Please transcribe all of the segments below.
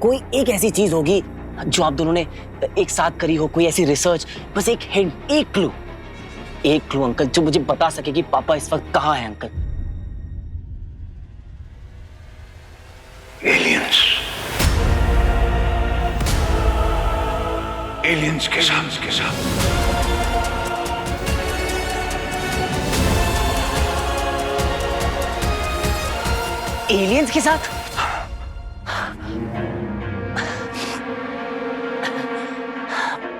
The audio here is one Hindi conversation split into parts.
कोई एक ऐसी चीज होगी जो आप दोनों ने एक साथ करी हो, कोई ऐसी रिसर्च, बस एक हिंट, एक क्लू अंकल, जो मुझे बता सके कि पापा इस वक्त कहाँ हैं अंकल। एलियंस, एलियंस के साथ एलियंस के साथ?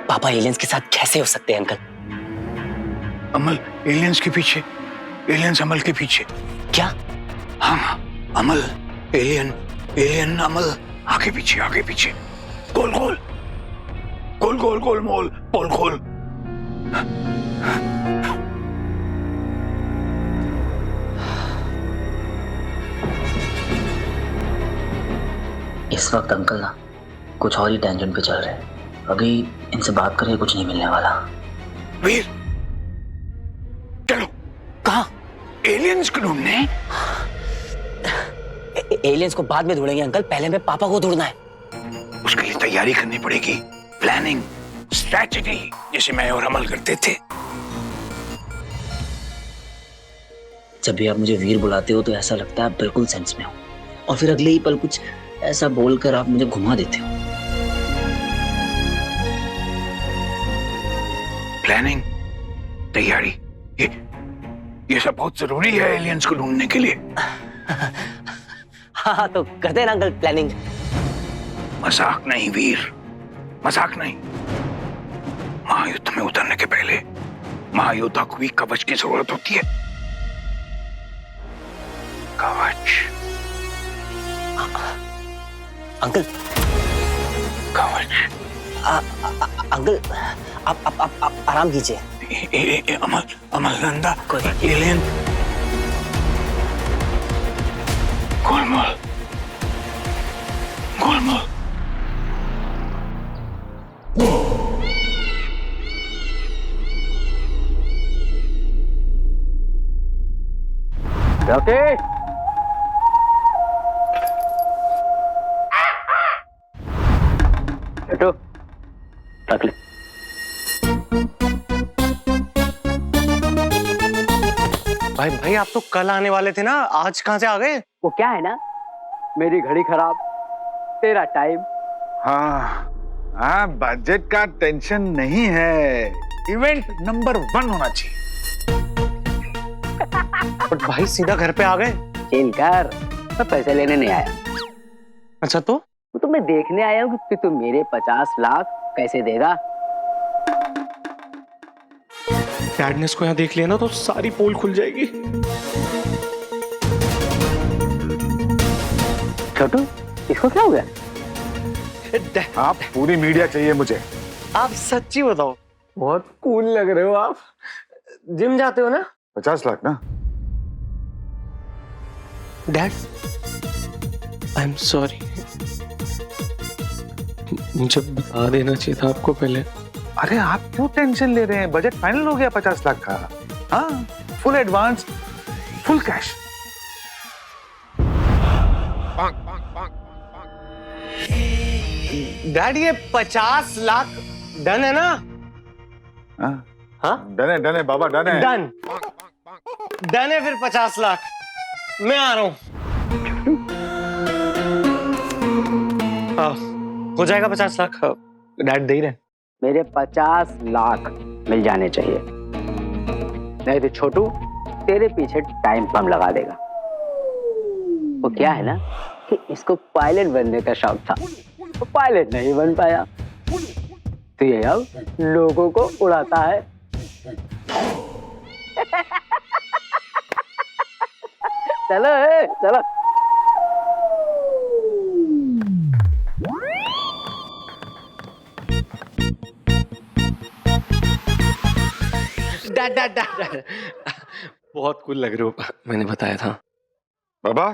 पापा एलियंस के साथ कैसे हो सकते हैं अंकल? अमल एलियंस के पीछे, एलियंस अमल के पीछे। क्या? हाँ, अमल एलियन, एलियन अमल, आगे पीछे, गोल मोल, पोल खोल। इस वक्त अंकल ना कुछ और ही टेंशन पे चल रहे हैं। अभी इनसे बात करके कुछ नहीं मिलने वाला। वीर, चलो। कहाँ? एलियंस को ढूंढने। एलियंस को बाद में ढूंढेंगे अंकल, पहले हमें पापा को ढूंढना है। उसके लिए तैयारी करनी पड़ेगी, प्लानिंग, स्ट्रैटेजी, जैसे मैं और अमल करते थे। जब भी आप मुझे वीर बुलाते हो तो ऐसा लगता है आप बिल्कुल सेंस में हो, और फिर अगले ही पल कुछ ऐसा बोलकर आप मुझे घुमा देते हो। प्लानिंग, तैयारी, ये सब बहुत जरूरी है एलियंस को ढूंढने के लिए। हाँ तो करते हैं ना अंकल प्लानिंग। मजाक नहीं वीर, मजाक नहीं। महायुद्ध में उतरने के पहले महायोद्धा को भी कवच की जरूरत होती है। कवच अंकल, कवच। अंकल आप आराम कीजिए। अमल नंदा, एलियन, गोलमाल। रॉकी, छोटू, रख ले। भाई आप तो कल आने वाले थे ना, आज कहाँ से आ गए? वो क्या है ना, मेरी घड़ी खराब, तेरा टाइम। हाँ, बजट का टेंशन नहीं है, इवेंट नंबर 1 होना चाहिए। बट भाई सीधा घर पे आ गए। चिल कर, मैं पैसे लेने नहीं आया। अच्छा तो? वो तो मैं देखने आया हूँ कि तू मेरे 50 लाख कैसे देगा। डैड ने इसको यहाँ देख लिया ना तो सारी पोल खुल जाएगी। छोटू, इसको क्या हो गया? आप पूरी मीडिया चाहिए मुझे। आप सच्ची बताओ, बहुत कूल लग रहे हो आप। जिम जाते हो ना? 50 लाख ना? Dad, I am sorry. मुझे बता देना चाहिए था आपको पहले। अरे आप क्यों टेंशन ले रहे हैं? बजट फाइनल हो गया 50 लाख का। हाँ, full advance, full cash. Dad ये 50 लाख डन है ना? हाँ? डन है बाबा, डन है। डन है फिर 50 लाख। मैं आ रहा हूँ। हो जाएगा 50 लाख। डैड दे ही रहे। मेरे 50 लाख मिल जाने चाहिए, नहीं तो छोटू तेरे पीछे टाइम बम लगा देगा। वो क्या है ना कि इसको पायलट बनने का शौक था, तो पायलट नहीं बन पाया, तो ये अब लोगों को उड़ाता है। चलो चलो। डैड बहुत कूल लग रहे हो, मैंने बताया था। बाबा,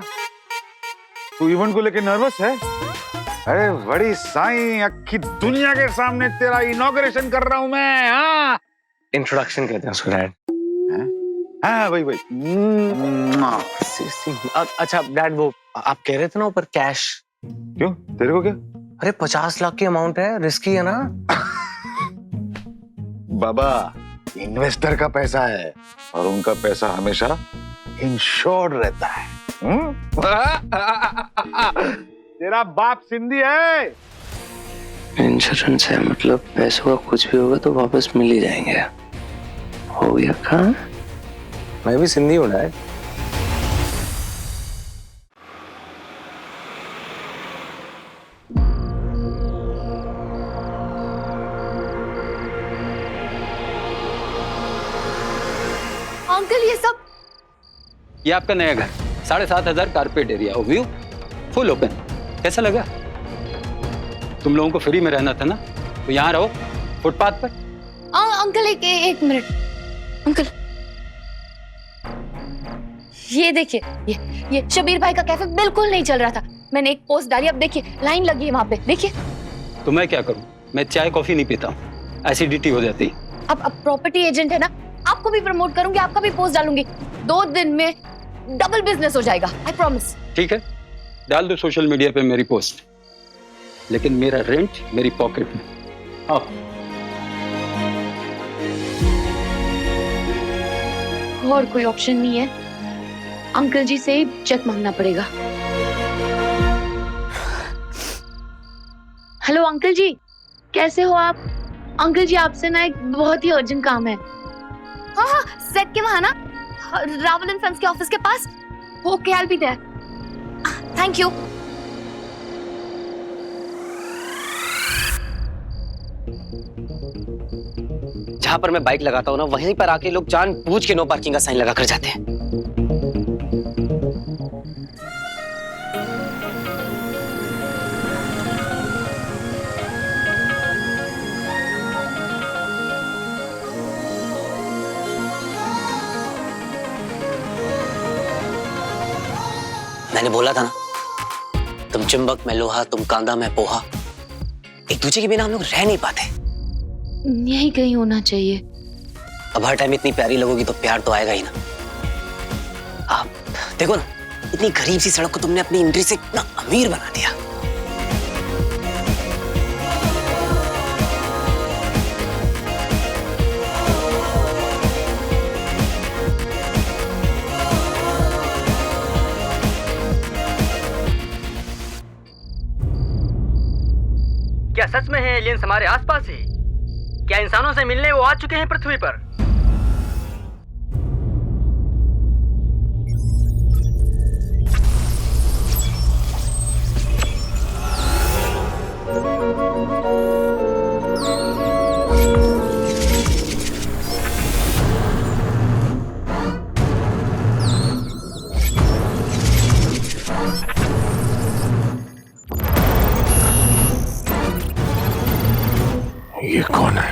तू इवेंट को लेके नर्वस है? अरे बड़ी साईं, अक्की दुनिया के सामने तेरा इनॉग्रेशन कर रहा हूं मैं। हाँ, इंट्रोडक्शन कहते हैं उसको डैड। हाँ वही। अच्छा डैड, वो आप कह रहे थे ना ऊपर कैश। क्यों, तेरे को क्या? अरे 50 लाख की अमाउंट है, रिस्की है ना। बाबा, इन्वेस्टर का पैसा है और उनका पैसा हमेशा इंश्योर्ड रहता है। तेरा बाप सिंधी है। इंश्योरेंस है मतलब पैसों का कुछ भी होगा तो वापस मिल ही जाएंगे। हो गया काम। मैं भी सिंधी हूँ ना। अंकल ये सब ये आपका नया घर, 7,500 carpet area, view full open. कैसा लगा? तुम लोगों को फ्री में रहना था ना, तो यहाँ रहो फुटपाथ पर। अंकल एक मिनट अंकल, ये देखिए, ये शबीर भाई का कैफे बिल्कुल नहीं चल रहा था। मैंने एक पोस्ट डाली, अब देखिए लाइन लगी है वहां पे, देखिए। तो मैं क्या करूं? मैं चाय कॉफी नहीं पीता हूँ, एसिडिटी हो जाती। अब प्रॉपर्टी एजेंट है ना, आपको भी प्रमोट करूंगी, आपका भी पोस्ट डालूंगी। 2 दिन में डबल बिजनेस हो जाएगा, आई प्रॉमिस। ठीक है, डाल दो सोशल मीडिया पे मेरी पोस्ट, लेकिन मेरा रेंट मेरी पॉकेट में। आओ। और कोई ऑप्शन नहीं है, अंकल जी से ही चेक मांगना पड़ेगा। हेलो अंकल जी, कैसे हो आप? अंकल जी आपसे ना एक बहुत ही अर्जेंट काम है। हाँ, सेट के वहां ना, रावल एंड सन्स के ऑफिस के पास। Okay, I will be there. Thank you. जहां पर मैं बाइक लगाता हूँ ना, वहीं पर आके लोग जानबूझ के नो पार्किंग का साइन लगा कर जाते हैं। मैंने बोला था ना, तुम चुंबक मैं लोहा, तुम कांदा मैं पोहा। एक दूसरे के बिना हम लोग रह नहीं पाते। यही कहीं होना चाहिए। अब हर टाइम इतनी प्यारी लगोगी तो प्यार तो आएगा ही ना। आप देखो ना, इतनी गरीब सी सड़क को तुमने अपनी एंट्री से इतना अमीर बना दिया। क्या सच में है एलियंस हमारे आसपास ही? क्या इंसानों से मिलने वो आ चुके हैं पृथ्वी पर? ये कौन है?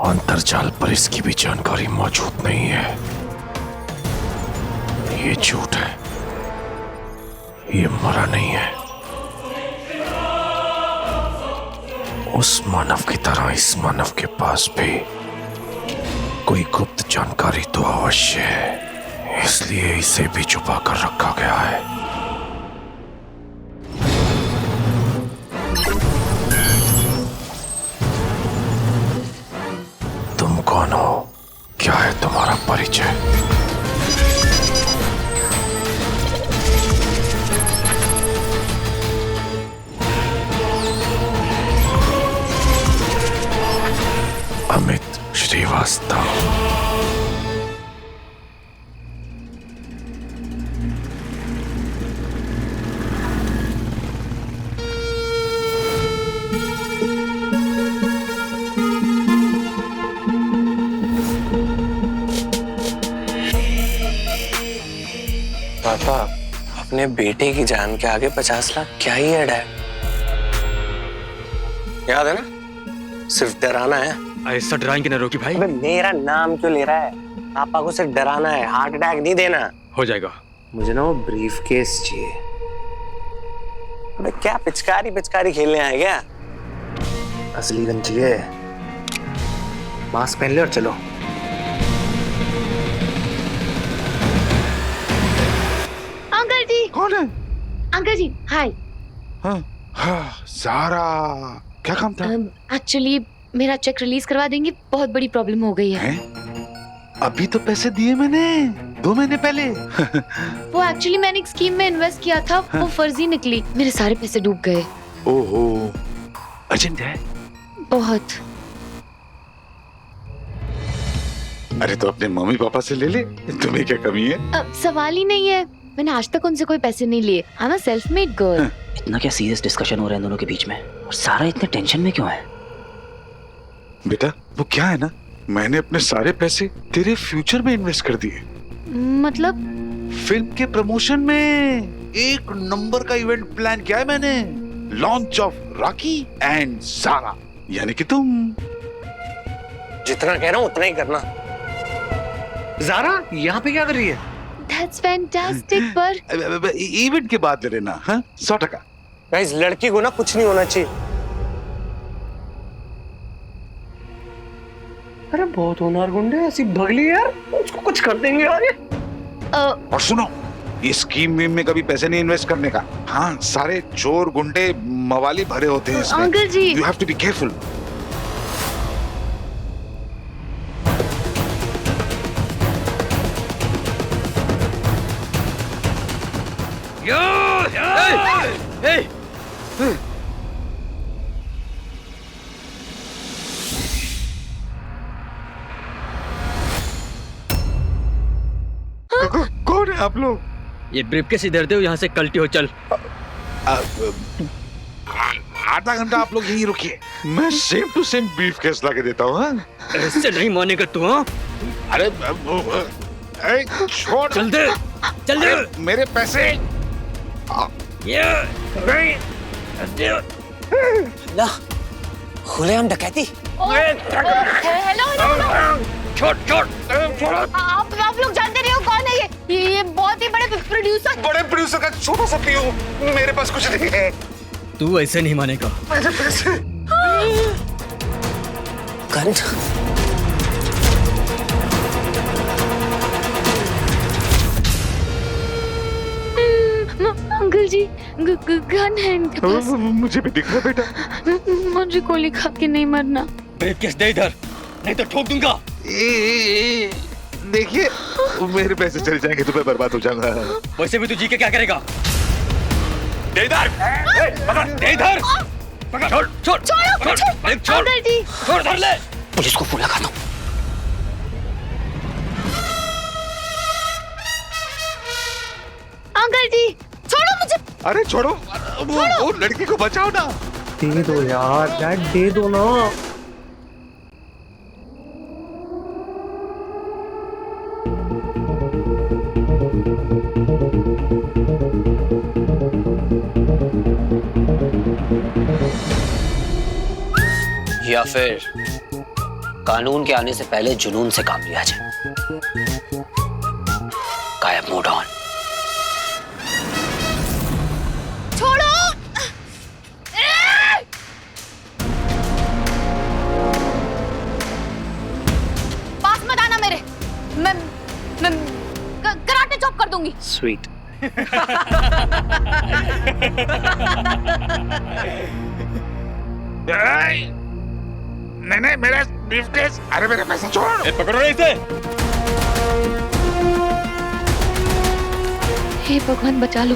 अंतर्जाल पर इसकी भी जानकारी मौजूद नहीं है। ये झूठ है, ये मरा नहीं है। उस मानव की तरह इस मानव के पास भी कोई गुप्त जानकारी तो अवश्य है, इसलिए इसे भी छुपा कर रखा गया है। तुम कौन हो? क्या है तुम्हारा परिचय? अमित श्रीवास्तव। पापा, अपने बेटे की जान के आगे 50 लाख क्या ही ऐड है? याद है ना, सिर्फ डराना है। ऐसा डराएंगे ना रोकी भाई। अबे मेरा नाम क्यों ले रहा है? पापा को सिर्फ डराना है, हार्ट अटैक नहीं देना। हो जाएगा। मुझे ना वो ब्रीफ केस चाहिए। अबे क्या पिचकारी खेलने आए क्या? असली गंजी है। मास्क पहन ले और चलो। अंकल जी, कौन है? अंकल जी, हाय। ज़ारा, क्या काम था? एक्चुअली मेरा चेक रिलीज करवा देंगे, बहुत बड़ी प्रॉब्लम हो गई है। अभी तो पैसे दिए मैंने 2 महीने पहले। वो एक्चुअली मैंने एक स्कीम में इन्वेस्ट किया था, वो फर्जी निकली, मेरे सारे पैसे डूब गए। ओहो, अर्जेंट है? बहुत। अरे तो अपने मम्मी पापा से ले ले, तुम्हें क्या कमी है? अब सवाल ही नहीं है, मैंने आज तक उनसे कोई पैसे नहीं लिए। I am a self made girl. इतना क्या सीरियस डिस्कशन हो रहा है इन दोनों के बीच में, और सारा इतने टेंशन में क्यों है? बेटा वो क्या है ना, मैंने अपने सारे पैसे तेरे फ्यूचर में इन्वेस्ट कर दिए। मतलब? फिल्म के प्रमोशन में एक नंबर का इवेंट प्लान किया है मैंने। Launch of Rocky and Zara, यानी कि तुम। जितना कह रहा हूँ उतना ही करना। ज़ारा यहाँ पे क्या कर रही है? That's fantastic, पर इवेंट के बाद ले लेना। हाँ 100%। गाइस, लड़की को ना कुछ नहीं होना चाहिए। अरे बहुत होनहार गुंडे, ऐसी भगली यार, उसको कुछ कर देंगे यार ये। और सुनो, ये स्कीम में कभी पैसे नहीं इन्वेस्ट करने का। हाँ, सारे चोर गुंडे मवाली भरे होते हैं इसमें। Uncle ji, you have to be careful. कौन है आप लोग? ये ब्रीफकेस इधर दे, यहाँ से कल्टी हो, चल। आधा घंटा आप लोग यहीं रुकिए, मैं सेम टू सेम ब्रीफकेस ला के देता हूँ। हाँ? ऐसे नहीं मानेगा तू। हाँ अरे छोड़, चल दे, चल दे। मेरे पैसे। ये नहीं ना खुले हम डकैती। हेलो, छोड़ छोड़। आप लोग जानते नहीं हो कौन है ये बहुत ही बड़े प्रोड्यूसर। बड़े प्रोड्यूसर का छोटा सा पीयू, मेरे पास कुछ नहीं है। तू ऐसे नहीं मानेगा। पैसे करंट अंकल जी, गन है इनके पास। मुझे भी दिख रहा बेटा। मुझे गोली खा के नहीं मरना। ब्रीफकेस दे इधर, नहीं तो ठोक दूंगा। देखिए, मेरे पैसे चले जाएंगे तो मैं बर्बाद हो जाऊंगा। वैसे भी तू जी के क्या करेगा? दे इधर, पकड़, दे इधर, पकड़, छोड़, छोड़, छोड़, छोड़, अंकल जी, छोड़, धर ले। पुलिस को फोन लगाता हूँ। अंकल जी, छोड़ो मुझे। अरे छोड़ो, वो लड़की को बचाओ ना। दे दो यार, डैड दे दो ना। या फिर कानून के आने से पहले जुनून से काम लिया जाए। गायब, मूड ऑन। छोड़ो। पास मत आना मेरे। मैं कराटे चॉप कर दूंगी। स्वीट। नहीं, मेरा ब्रीफकेस। अरे मेरे पैसे छोड़। पकड़ो रे इसे। हे भगवान, बचा लो।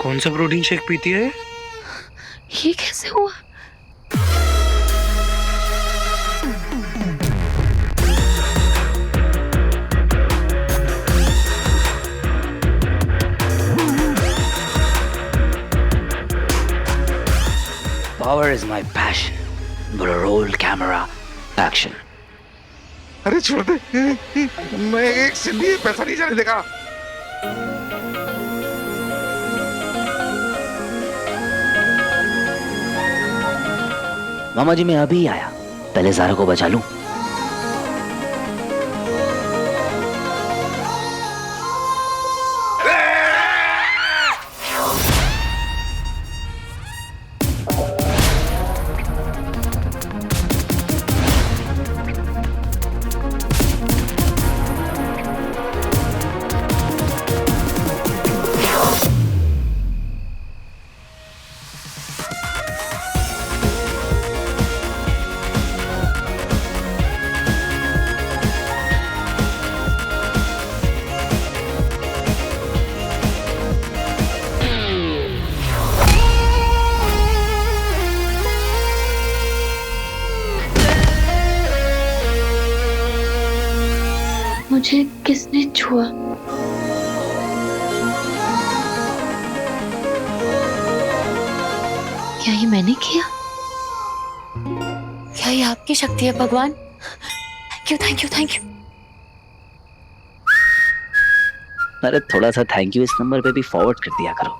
कौन सा प्रोटीन शेक पीती है? ये कैसे हुआ? Power is my passion, but a roll camera action. अरे छोड़ दे, मैं एक सिंधी पैसा नहीं जाने देगा। मामा जी मैं अभी आया, पहले ज़ारा को बचा लूं। मुझे किसने छुआ? क्या ये मैंने किया? क्या ये आपकी शक्ति है भगवान? Thank you thank you thank you. अरे थोड़ा सा थैंक यू इस नंबर पे भी फॉरवर्ड कर दिया करो।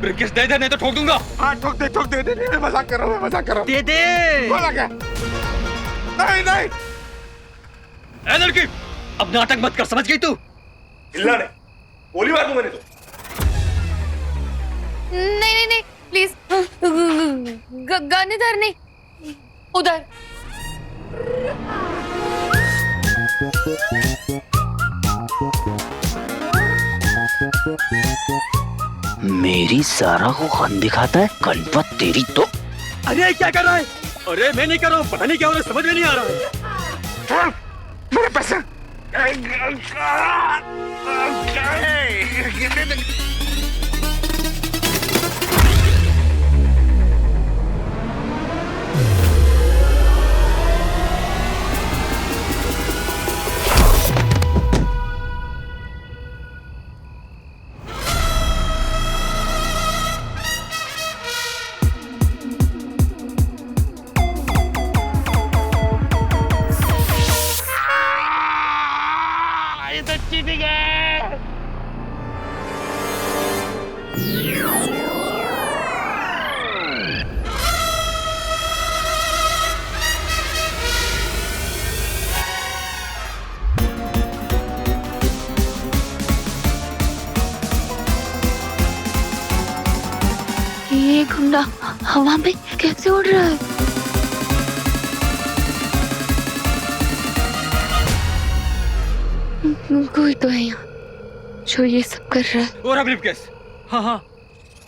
ब्रीफकेस दे दे, नहीं तो ठोक दूंगा। हाँ ठोक दे, मैं मजाक कर रहा हूँ, दे दे। बोला क्या? नहीं नहीं। ए लड़की, अब नाटक मत कर, समझ गई तू? हिलना नहीं, गोली मार दूंगा नहीं तो। नहीं नहीं नहीं प्लीज, गन इधर नहीं, उधर। मेरी ज़ारा को गन दिखाता है, गणपत तेरी तो। अरे क्या कर रहा है? अरे मैं नहीं कर रहा हूँ, पता नहीं क्या हो रहा है, समझ में नहीं आ रहा है। मेरे पैसे। ये गुंडा हवा में कैसे उड़ रहा है? कोई तो है यहाँ जो ये सब कर रहा है। और ब्रीफकेस। हाँ हाँ,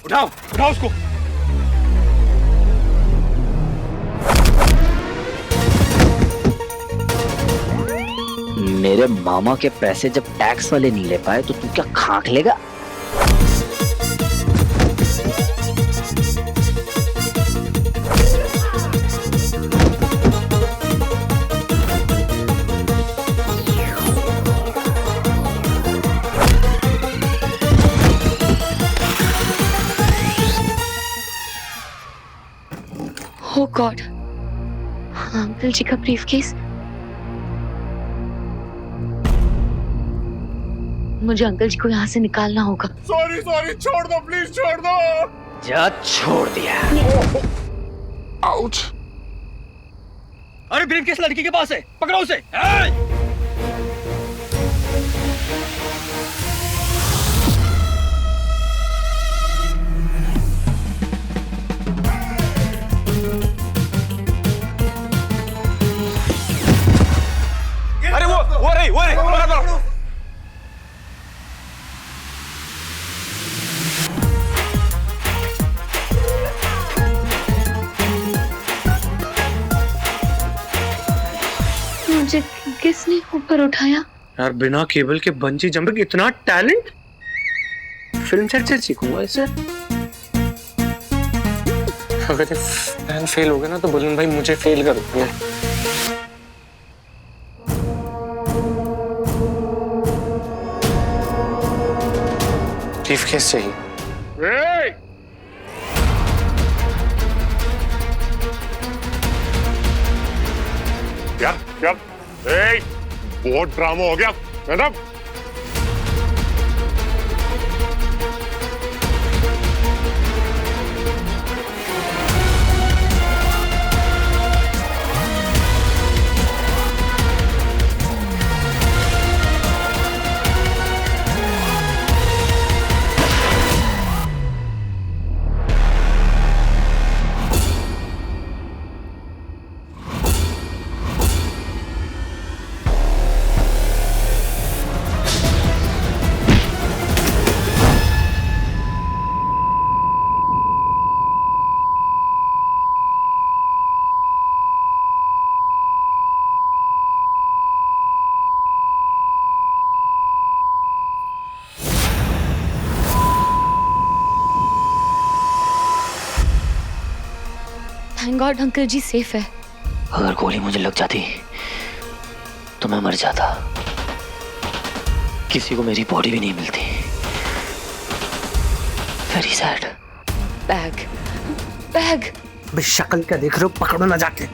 उठाओ उसको। मेरे मामा के पैसे जब टैक्स वाले नहीं ले पाए तो तू क्या खाक लेगा? Oh God, अंकल जी का ब्रीफकेस। मुझे अंकल जी को यहाँ से निकालना होगा। सॉरी छोड़ दो प्लीज, छोड़ दो। जा छोड़ दिया। आउच। अरे ब्रीफकेस लड़की के पास है, पकड़ो उसे। मुझे किसने ऊपर उठाया? यार बिना केबल के बंजी जंपिंग इतना टैलेंट, फिल्म सेट से सीखूंगा इसे। अगर ये फैन फेल हो गया ना तो बुलंद भाई मुझे फेल कर देंगे। ब्रीफकेस चाहिए। क्या बहुत ड्रामा हो गया मैडम। थैंक गॉड अंकल जी सेफ है। अगर गोली मुझे लग जाती तो मैं मर जाता। किसी को मेरी बॉडी भी नहीं मिलती। Very sad. Bag bag. बे शक्ल क्या देख रहे हो, पकड़ो ना जाके।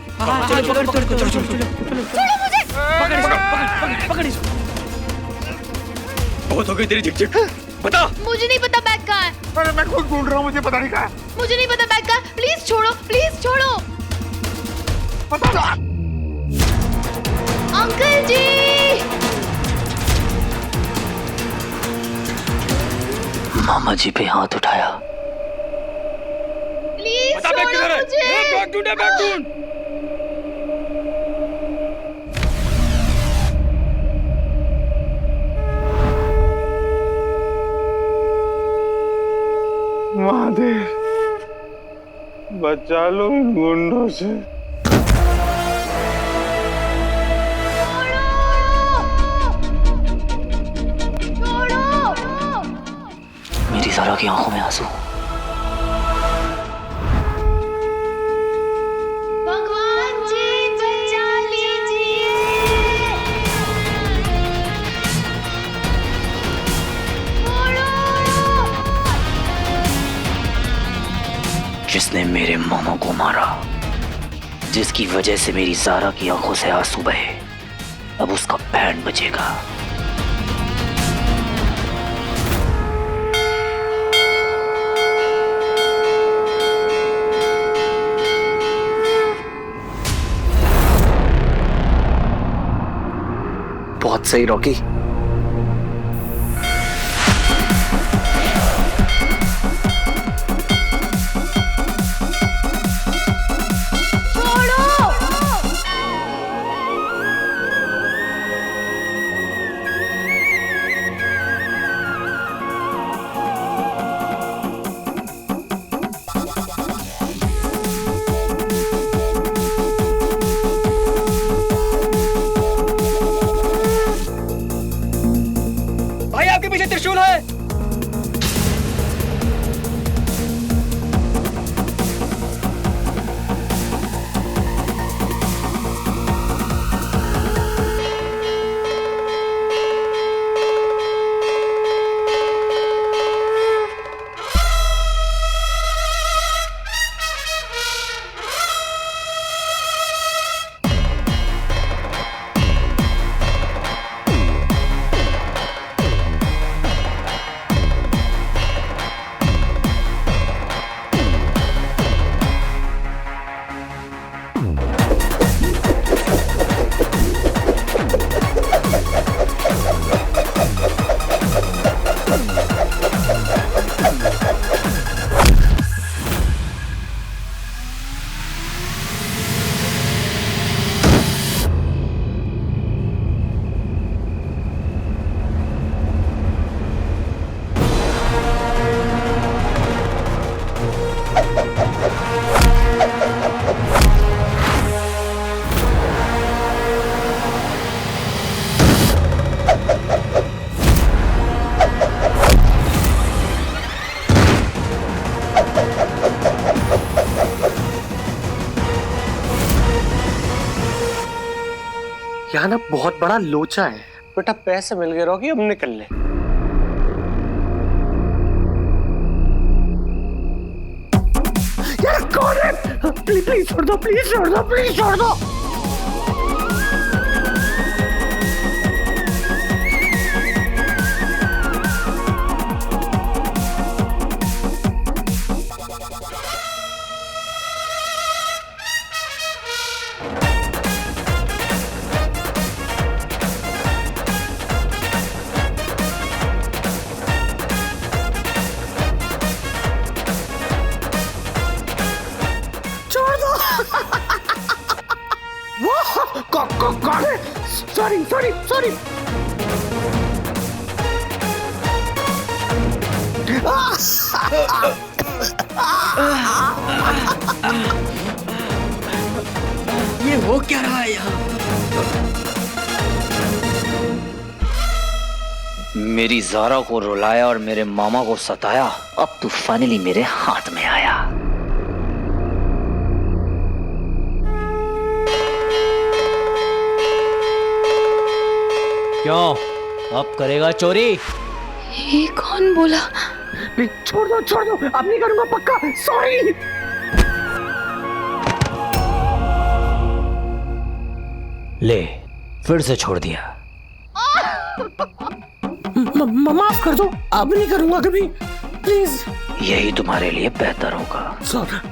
बहुत हो गई तेरी झिकझिक, बता। मुझे नहीं पता बैग कहाँ है। अरे मैं खुद ढूंढ रहा हूँ, मुझे पता नहीं कहाँ है। मुझे नहीं पता बैग कहाँ है। प्लीज छोड़ो, प्लीज छोड़ो। पता ना। अंकल जी मामा जी पे हाथ उठाया। प्लीज बता बैग किधर है? बैग ढूंढ, बैग ढूंढ। महादेव बचा लो इन गुंडों से। मेरी ज़ारा की आंखों में आंसू। भगवान जी बचा लीजिए। जिसने मेरे मामा को मारा, जिसकी वजह से मेरी ज़ारा की आंखों से आंसू बहे, अब उसका बैंड बजेगा। बहुत सही रॉकी। भाई आपके पीछे त्रिशूल है। यहाँ ना बहुत बड़ा लोचा है बेटा, पैसे मिल गए रॉकी, अब निकल ले। यार कौन है? प्लीज प्लीज छोड़ दो, प्लीज छोड़ दो, प्लीज छोड़ दो। कौन है? Sorry sorry sorry. ये हो क्या रहा है यहाँ? मेरी ज़ारा को रुलाया और मेरे मामा को सताया, अब तू फाइनली मेरे हाथ में आया। क्यों, अब करेगा चोरी? ये कौन बोला? छोड़ दो, अब नहीं करूंगा पक्का, सॉरी। ले, फिर से छोड़ दिया। माफ कर दो, अब नहीं करूंगा कभी, प्लीज। यही तुम्हारे लिए बेहतर होगा।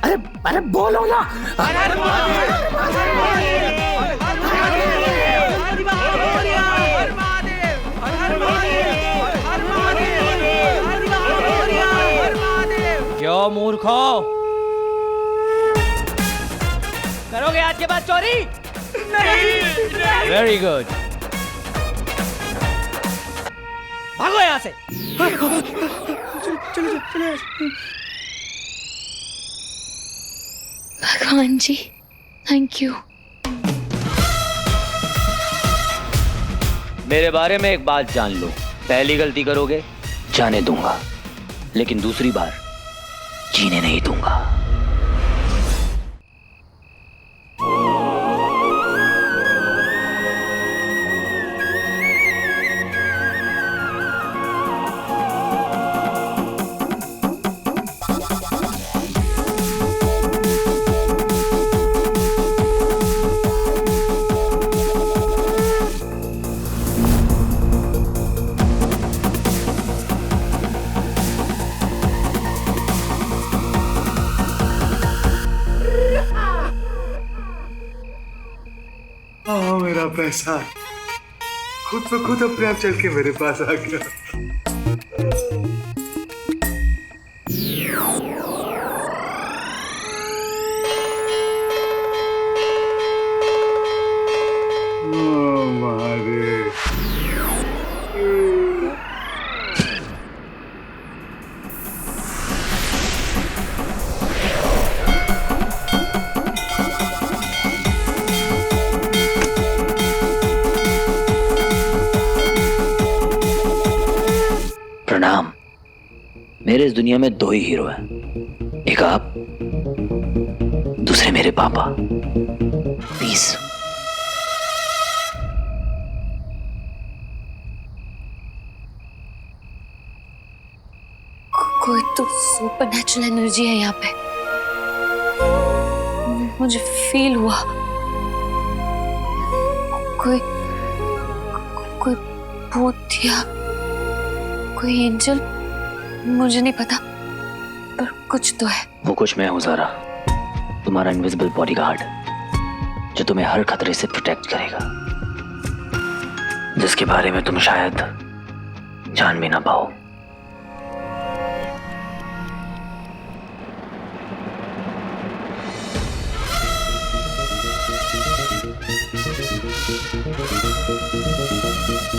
अरे अरे बोलो ना। क्यों मूर्खो, करोगे आज के बाद चोरी? नहीं। वेरी गुड, भागो यहाँ से। भगवान जी, थैंक यू। मेरे बारे में एक बात जान लो, पहली गलती करोगे जाने दूंगा, लेकिन दूसरी बार जीने नहीं दूंगा। मेरा पैसा खुद ब खुद अपने आप चल के मेरे पास आ गया। प्रणाम। मेरे इस दुनिया में दो ही हीरो हैं, एक आप, दूसरे मेरे पापा। पीस। कोई तो सुपरनैचुरल एनर्जी है यहाँ पे, मुझे फील हुआ। कोई कोई भूत या कोई एंजल, मुझे नहीं पता, पर कुछ तो है। वो कुछ मैं हूं ज़ारा, तुम्हारा इनविजिबल बॉडीगार्ड, जो तुम्हें हर खतरे से प्रोटेक्ट करेगा, जिसके बारे में तुम शायद जान भी ना पाओ।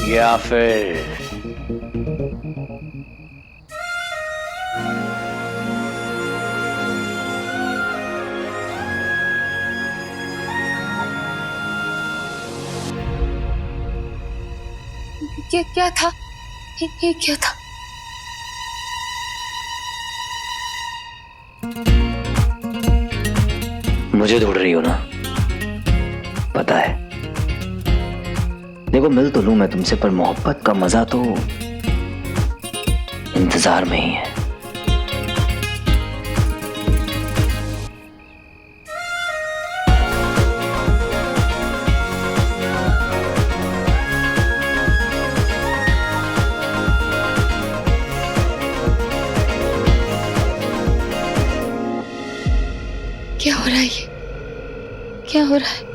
या फिर क्या था? ये क्या था? मुझे ढूंढ रही हो ना? पता है, देखो मिल तो लूं मैं तुमसे, पर मोहब्बत का मजा तो इंतजार में ही है। क्या हो रहा है ये? क्या हो रहा है?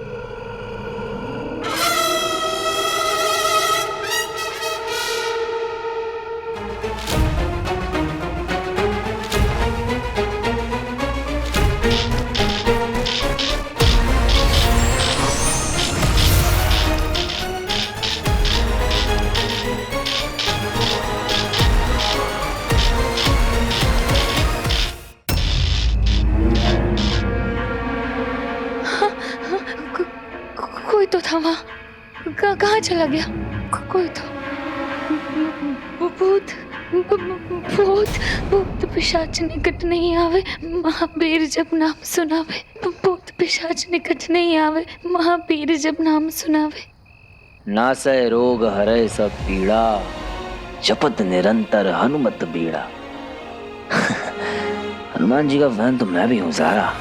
कोई तो था वहाँ। कहाँ चला गया? कोई तो। भूत भूत भूत पिशाच निकट नहीं आवे, महावीर जब नाम सुनावे। भूत पिशाच निकट नहीं आवे, महावीर जब नाम सुनावे। नासय रोग हरय सब पीड़ा, जपत निरंतर हनुमत बीड़ा। हनुमान जी का फैन तो मैं भी हूँ ज़ारा।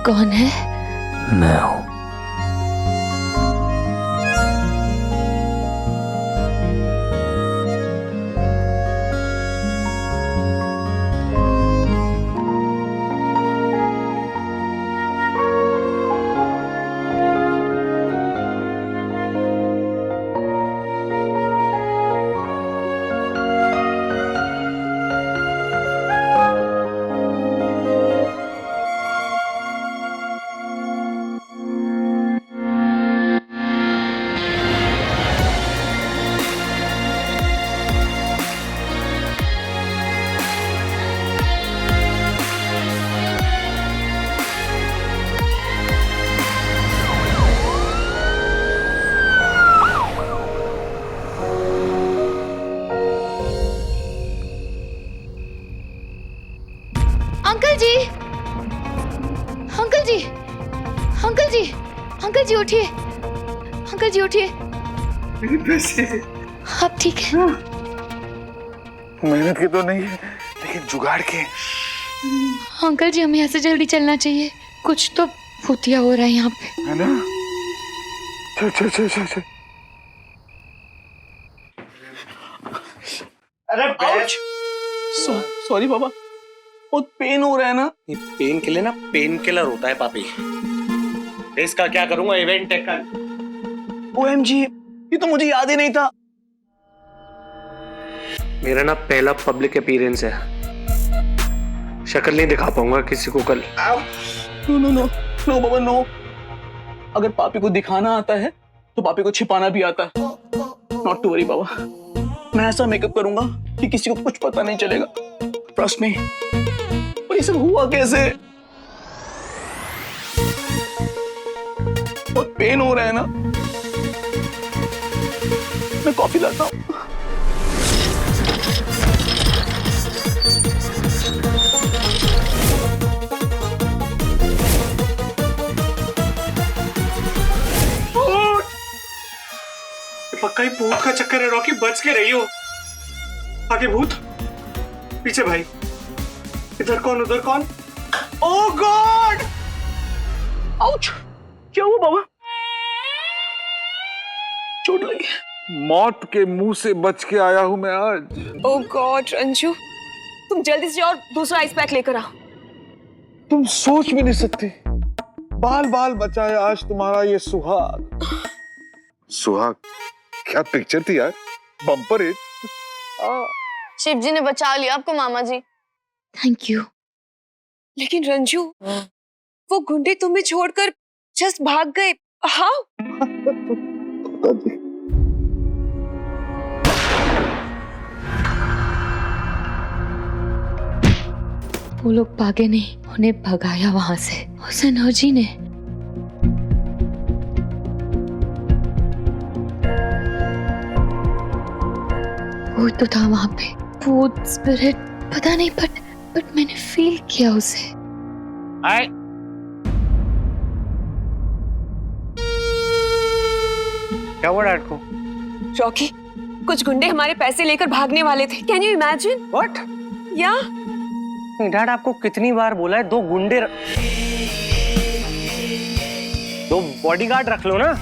कौन है? मैं हूँ। अंकल जी, अंकल जी, अंकल जी, अंकल जी उठिए, अंकल जी उठिए। मेरे पैसे आप ठीक है? मेहनत के तो नहीं है, लेकिन जुगाड़ के। अंकल जी हमें यहाँ से जल्दी चलना चाहिए, कुछ तो भूतिया हो रहा है यहाँ पे। है ना? चल चल चल चल चल। अरे सॉरी बाबा, बहुत पेन हो रहा है ना। ये पेन के लिए ना पेन किलर होता है पापी। इसका क्या करूंगा? इवेंट है कल। ओएमजी, ये तो मुझे याद ही नहीं था। मेरा ना पहला पब्लिक अपीयरेंस है, शक्ल नहीं दिखा पाऊंगा किसी को कल। नो नो नो नो बाबा नो। अगर पापी को दिखाना आता है तो पापी को छिपाना भी आता है। नॉट टू वरी बाबा, मैं ऐसा मेकअप करूंगा कि किसी को कुछ पता नहीं चलेगा। Trust me. पर ये सब हुआ कैसे? बहुत पेन हो रहा है ना। मैं कॉफी लाता हूँ। पक्का ही भूत का चक्कर है रॉकी, बच के रही हो। आगे भूत, पीछे भाई, इधर कौन उधर कौन? ओह गॉड! आउच! क्या हुआ बाबा? चोट लगी। मौत के मुंह से बच के आया हूं मैं आज। ओह गॉड रंजू, तुम जल्दी से और दूसरा आइस पैक लेकर आओ। तुम सोच भी नहीं सकती, बाल बाल बचाया आज तुम्हारा ये सुहाग। सुहाग? क्या पिक्चर थी यार, बम्पर हिट। शिव जी ने बचा लिया आपको मामा जी। Thank you. लेकिन रंजू, वो गुंडे तुम्हें छोड़कर जस्ट भाग गए। हाउ? वो लोग भागे नहीं, उन्हें भगाया वहां से उस एनर्जी ने। वो तो था वहां पे, भूत स्पिरिट पता नहीं, बट मैंने फील किया उसे। क्या हुआ डैड को? रॉकी, कुछ गुंडे हमारे पैसे लेकर भागने वाले थे। Can you imagine? व्हाट? या नहीं डैड, आपको कितनी बार बोला है दो बॉडीगार्ड रख लो ना।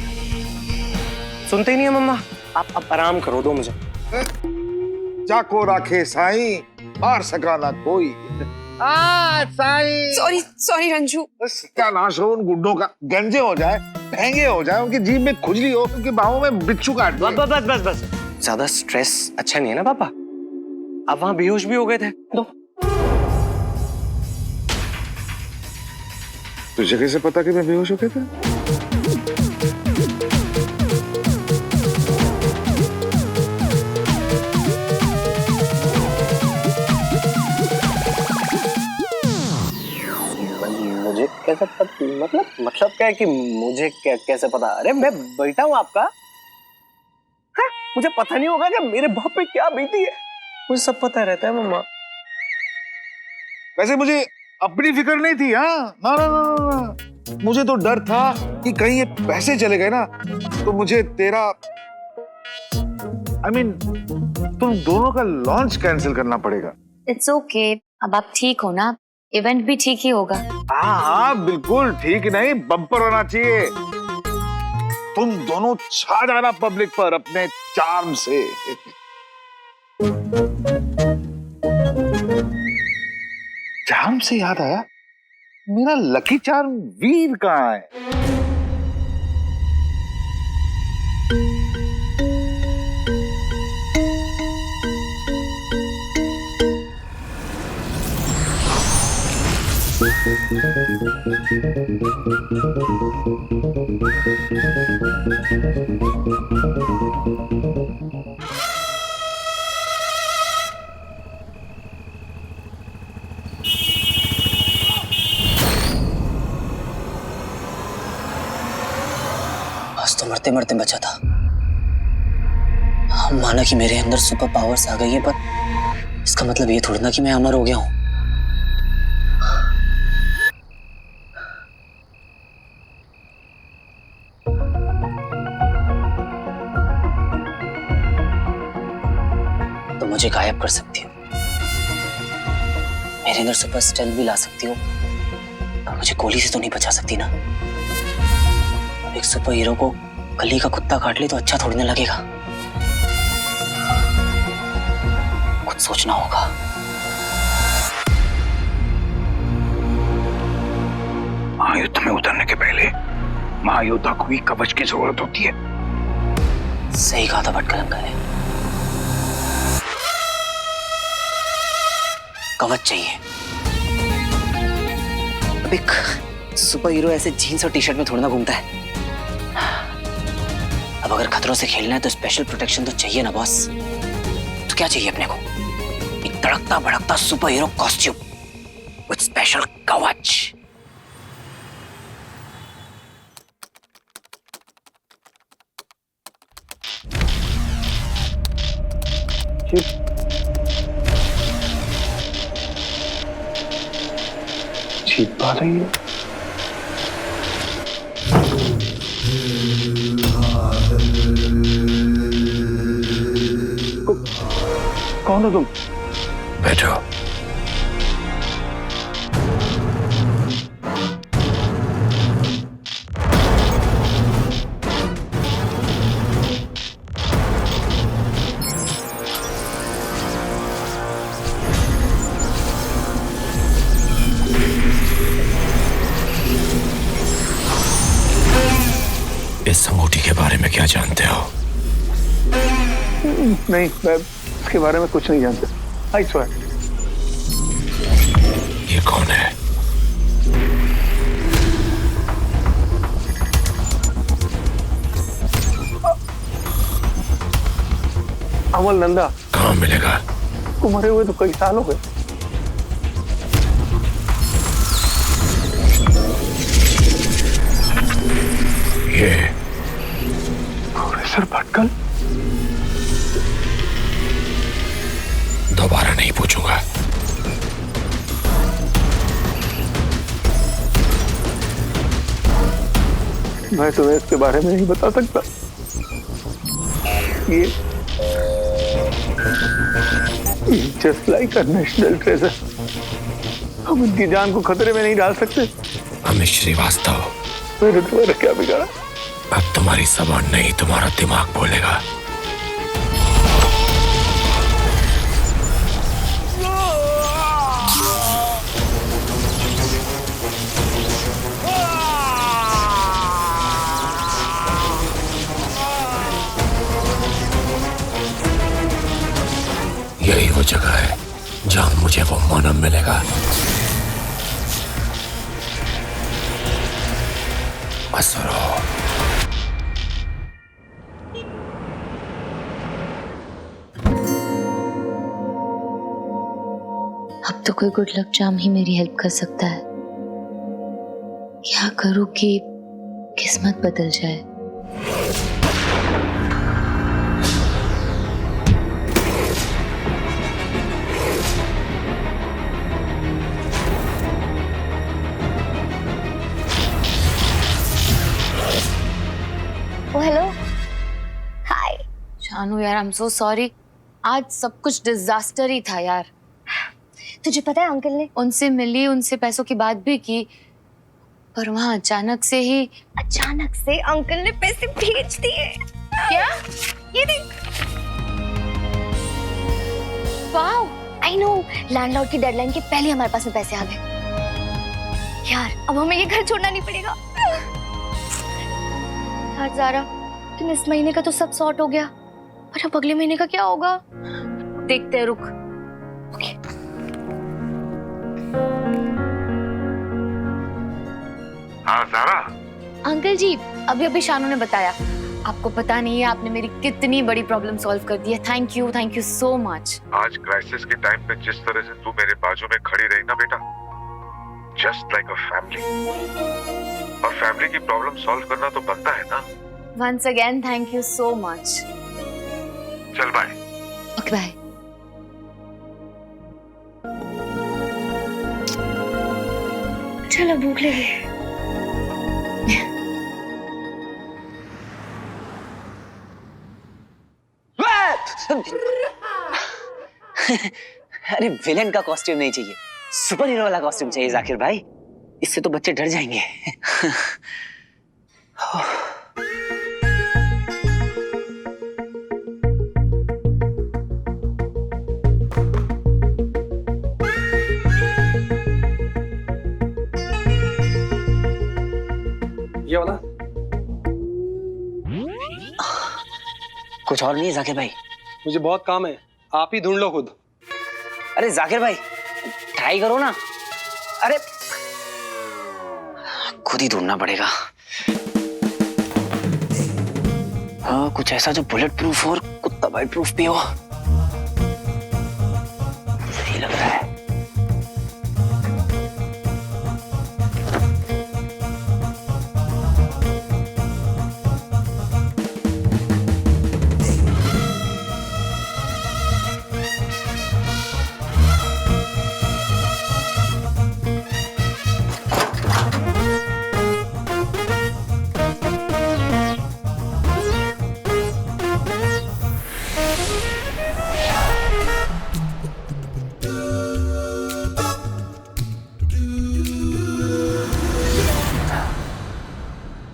सुनते ही नहीं है मम्मा। आप आराम करो, दो मुझे। जाको राखे साईं, मार सका ना कोई। साईं। सॉरी रंजू। सत्यानाश हो उन गुंडों का, गंजे हो जाए, महंगे हो जाए, उनकी जीभ में खुजली हो, उनकी बाहों में बिच्छू काट दे। बस ज्यादा स्ट्रेस अच्छा नहीं है ना पापा। आप वहां बेहोश भी हो गए थे। दो। तुझे कैसे पता कि मैं बेहोश हो गया था? मुझे कैसे पता? मतलब क्या है कि मुझे कैसे पता? अरे मैं बेटा हूँ आपका। हाँ, मुझे पता नहीं होगा कि मेरे बाप पे क्या बीती है। मुझे सब पता रहता है मम्मा। वैसे मुझे अपनी फिक्र नहीं थी। हाँ ना, मुझे तो डर था कि कहीं ये पैसे चले गए ना तो मुझे तेरा तुम दोनों का लॉन्च कैंसिल करना पड़ेगा। इट्स ओके, अब आप ठीक हो ना, इवेंट भी ठीक ही होगा। हाँ बिल्कुल ठीक नहीं, बम्पर होना चाहिए। तुम दोनों छा जाना पब्लिक पर अपने चार्म से। चार्म से याद आया, मेरा लकी चार्म वीर कहाँ है? आज तो मरते मरते बचा था। माना कि मेरे अंदर सुपर पावर्स आ गई है, पर इसका मतलब ये थोड़ी ना कि मैं अमर हो गया हूं। तो मुझे गायब कर सकती हो, मेरे अंदर सुपर स्ट्रेंथ भी ला सकती हो, पर मुझे गोली से तो नहीं बचा सकती ना। एक सुपर हीरो को गली का कुत्ता काट ले तो अच्छा थोड़ी ना लगेगा। कुछ सोचना होगा। महायुद्ध में उतरने के पहले महायोद्धा को भी कवच की जरूरत होती है। सही कहा था भटकल अंकल ने, कवच चाहिए। अब एक सुपर हीरो ऐसे जीन्स और टी शर्ट में थोड़ा ना घूमता है। अब अगर खतरों से खेलना है तो स्पेशल प्रोटेक्शन तो चाहिए ना बॉस। तो क्या चाहिए अपने को? एक तड़कता भड़कता super hero costume with special कवच। जीत पा रही है। कौन हो तुम? बैठो। इस अंगूठी के बारे में क्या जानते हो? नहीं, मैं इसके बारे में कुछ नहीं जानता। I swear. ये कौन है? अमल नंदा। कहाँ मिलेगा? मरे हुए तो कई साल हो गए। ये प्रोफेसर भटकल? दोबारा नहीं पूछूंगा। मैं तुम्हें इसके बारे में नहीं बता सकता। ये just like a national treasure. हम इनकी जान को खतरे में नहीं डाल सकते। अमित श्रीवास्तव, मैंने तुम्हारा क्या बिगाड़ा? अब तुम्हारी जबान नहीं, तुम्हारा दिमाग बोलेगा। यही वो जगह है जहां मुझे वो मानव मिलेगा। असुरो। अब तो कोई गुड लक चार्म ही मेरी हेल्प कर सकता है। क्या करूं कि किस्मत बदल जाए? हेलो, हाय शानू। यार आई एम सो सॉरी, आज सब कुछ डिजास्टर ही था यार। तुझे पता है अंकल ने उनसे मिली, उनसे पैसों की बात भी की, पर वहां अचानक से अंकल ने पैसे भेज दिए। क्या? ये देख। वाओ, आई नो, लैंडलॉर्ड की डेडलाइन के पहले हमारे पास में पैसे आ गए। यार अब हमें ये घर छोड़ना नहीं पड़ेगा। यार ज़ारा, लेकिन इस महीने का तो सब सॉर्ट हो गया, पर अब अगले महीने का क्या होगा? देखते हैं, रुक। ओके। हाँ ज़ारा। अंकल जी, अभी अभी शानू ने बताया। आपको पता नहीं है आपने मेरी कितनी बड़ी प्रॉब्लम सॉल्व कर दी है। Thank you so much. आज क्राइसिस के टाइम पे जिस तरह से तू मेरे बाजू में खड़ी रही ना बेटा, जस्ट लाइक अ फैमिली। और फैमिली की प्रॉब्लम सॉल्व करना तो बनता है ना। Once again thank you so much. चल बाय। Okay bye. चलो भूख लगी। अरे विलेन का कॉस्ट्यूम नहीं चाहिए, सुपर हीरो वाला कॉस्ट्यूम चाहिए जाकिर भाई। इससे तो बच्चे डर जाएंगे। ये वाला कुछ और नहीं है जाकिर भाई? मुझे बहुत काम है, आप ही ढूंढ लो खुद। अरे जाकिर भाई ट्राई करो ना। अरे खुद ही ढूंढना पड़ेगा। हाँ, कुछ ऐसा जो बुलेट प्रूफ और कुत्ता बाइट प्रूफ भी हो। सही लग रहा है।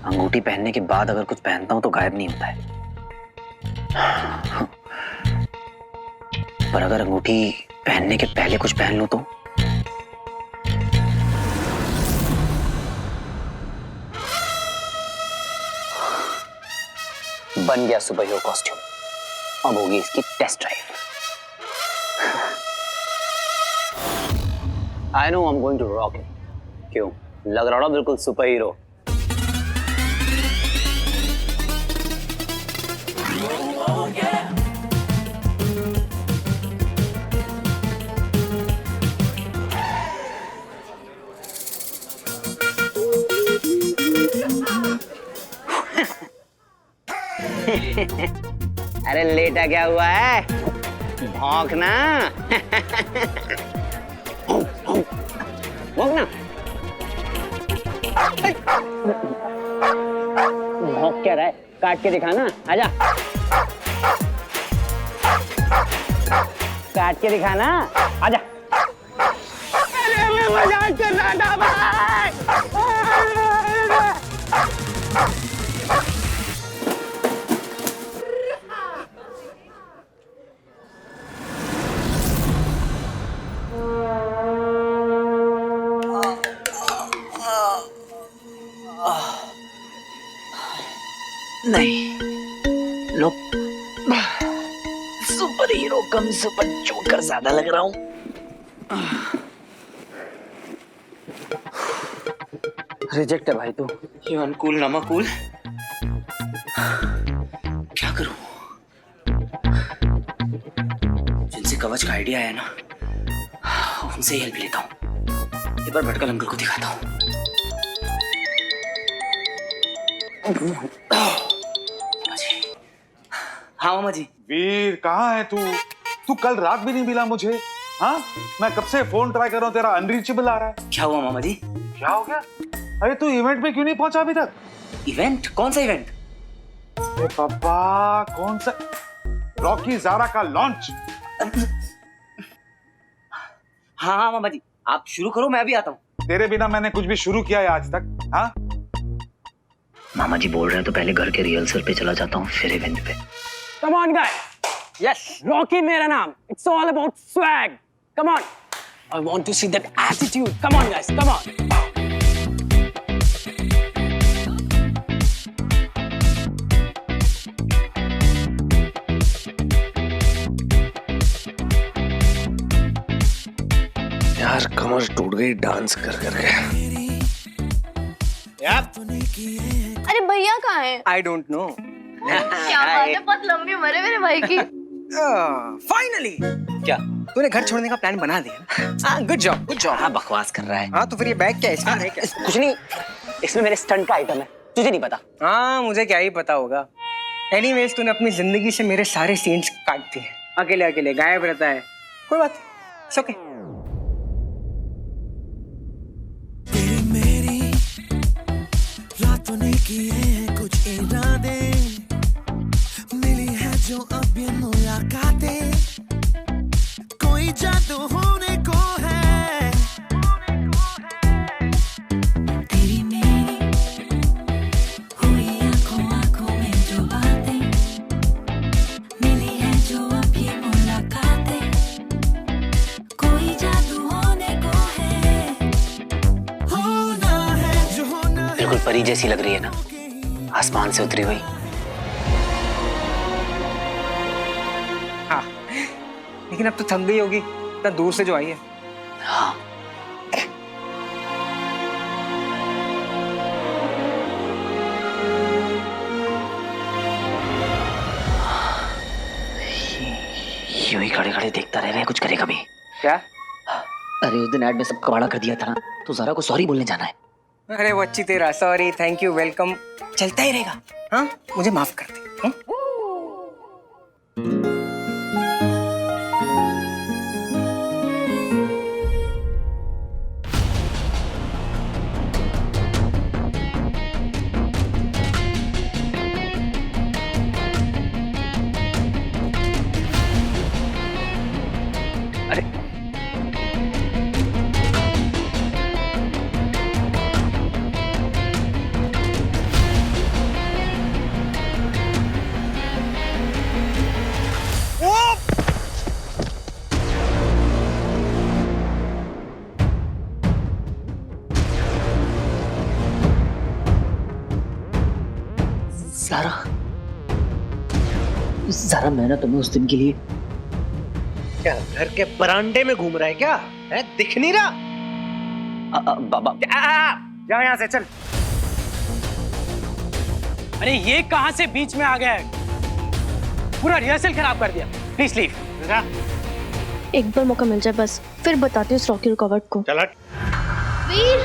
अंगूठी पहनने के बाद अगर कुछ पहनता हूं तो गायब नहीं होता है, पर अगर अंगूठी पहनने के पहले कुछ पहन लूं तो? बन गया सुपर हीरो कॉस्ट्यूम। अब होगी इसकी test drive. I know I am going to rock it. क्यों, लग रहा है बिल्कुल सुपर हीरो। अरे लेटा क्या हुआ है, भौंकना। भौंकना, भौंक क्या रहा है, काट के दिखाना। आजा, काट के दिखाना, आजा। अरे मैं मजाक कर रहा था भाई। नहीं, लोग सुपर हीरो कम सुपर जोकर ज्यादा लग रहा हूँ। रिजेक्ट है भाई तू। ये अनकूल नमकूल। क्या करूं? जिनसे कवच का आइडिया है ना, उनसे हेल्प लेता हूँ। एक बार भटकल अंकल को दिखाता हूँ। हाँ मामा जी। वीर कहाँ है तू? तू कल रात भी नहीं मिला मुझे। हाँ, मैं कब से फोन ट्राई कर रहा हूँ, तेरा अनरीचेबल आ रहा है। क्या हुआ मामा जी? क्या हो गया? अरे तू इवेंट में क्यों नहीं पहुंचा अभी तक? इवेंट? कौन सा इवेंट? अरे पापा, कौन सा? रॉकी ज़ारा का लॉन्च। हाँ हाँ मामा जी, आप शुरू करो, मैं भी आता हूँ। तेरे बिना मैंने कुछ भी शुरू किया है आज तक? हाँ मामा जी बोल रहे हैं तो पहले घर के रिहर्सल पे चला जाता हूँ, फिर इवेंट पे। Come on guys, yes, Rocky मेरा नाम। It's all about swag. Come on, I want to see that attitude. Come on guys, come on. यार कमर टूट गई डांस कर करके। अरे भैया कहाँ है? I don't know. क्या बात है, बहुत लंबी उम्र है मेरे भाई की। Finally. क्या? तूने घर छोड़ने का प्लान बना दिया? हाँ, good job, good job. हाँ बकवास कर रहा है। हाँ तो फिर ये बैग क्या है? इसमें है क्या? कुछ नहीं, इसमें मेरे स्टंट का आइटम है, तुझे नहीं पता। हाँ मुझे क्या ही पता होगा। Anyways, तूने अपनी जिंदगी से मेरे सारे सीन्स काट दिए। अकेले अकेले गायब रहता है। कोई बात नहीं, it's okay. रातों ने किए हैं कुछ इरादे, मिली है जो अब ये मुलाकातें, कोई जादू होने को है। तेरी मेरी हुई आंखों आंखों में जो बातें, मिली है जो अब ये मुलाकातें, कोई जादू होने को है। होना है जो होना है। बिल्कुल परी जैसी लग रही है ना, आसमान से उतरी हुई। हाँ, लेकिन अब तो थक गई होगी, इतना दूर से जो आई है। हाँ। यूं ही खड़े खड़े देखता रह रहे, कुछ करेगा भी क्या? अरे उस दिन ऐड में सब कबाड़ा कर दिया था ना, तो ज़रा को सॉरी बोलने जाना है। अरे वो अच्छी तेरा सॉरी, थैंक यू, वेलकम चलता ही रहेगा। हाँ, मुझे माफ कर दे। हाँ? ज़ारा मैंने तुम्हें उस दिन के लिए क्या घर के बरामदे में घूम रहा है क्या? है दिख नहीं रहा? बाबा जाओ यहाँ से, चल। अरे ये कहां से बीच में आ गया है? पूरा रिहर्सल खराब कर दिया। Please leave. एक बार मौका मिल जाए बस, फिर बताती हूँ उस रॉकी रुकावट को। चल हट। वीर,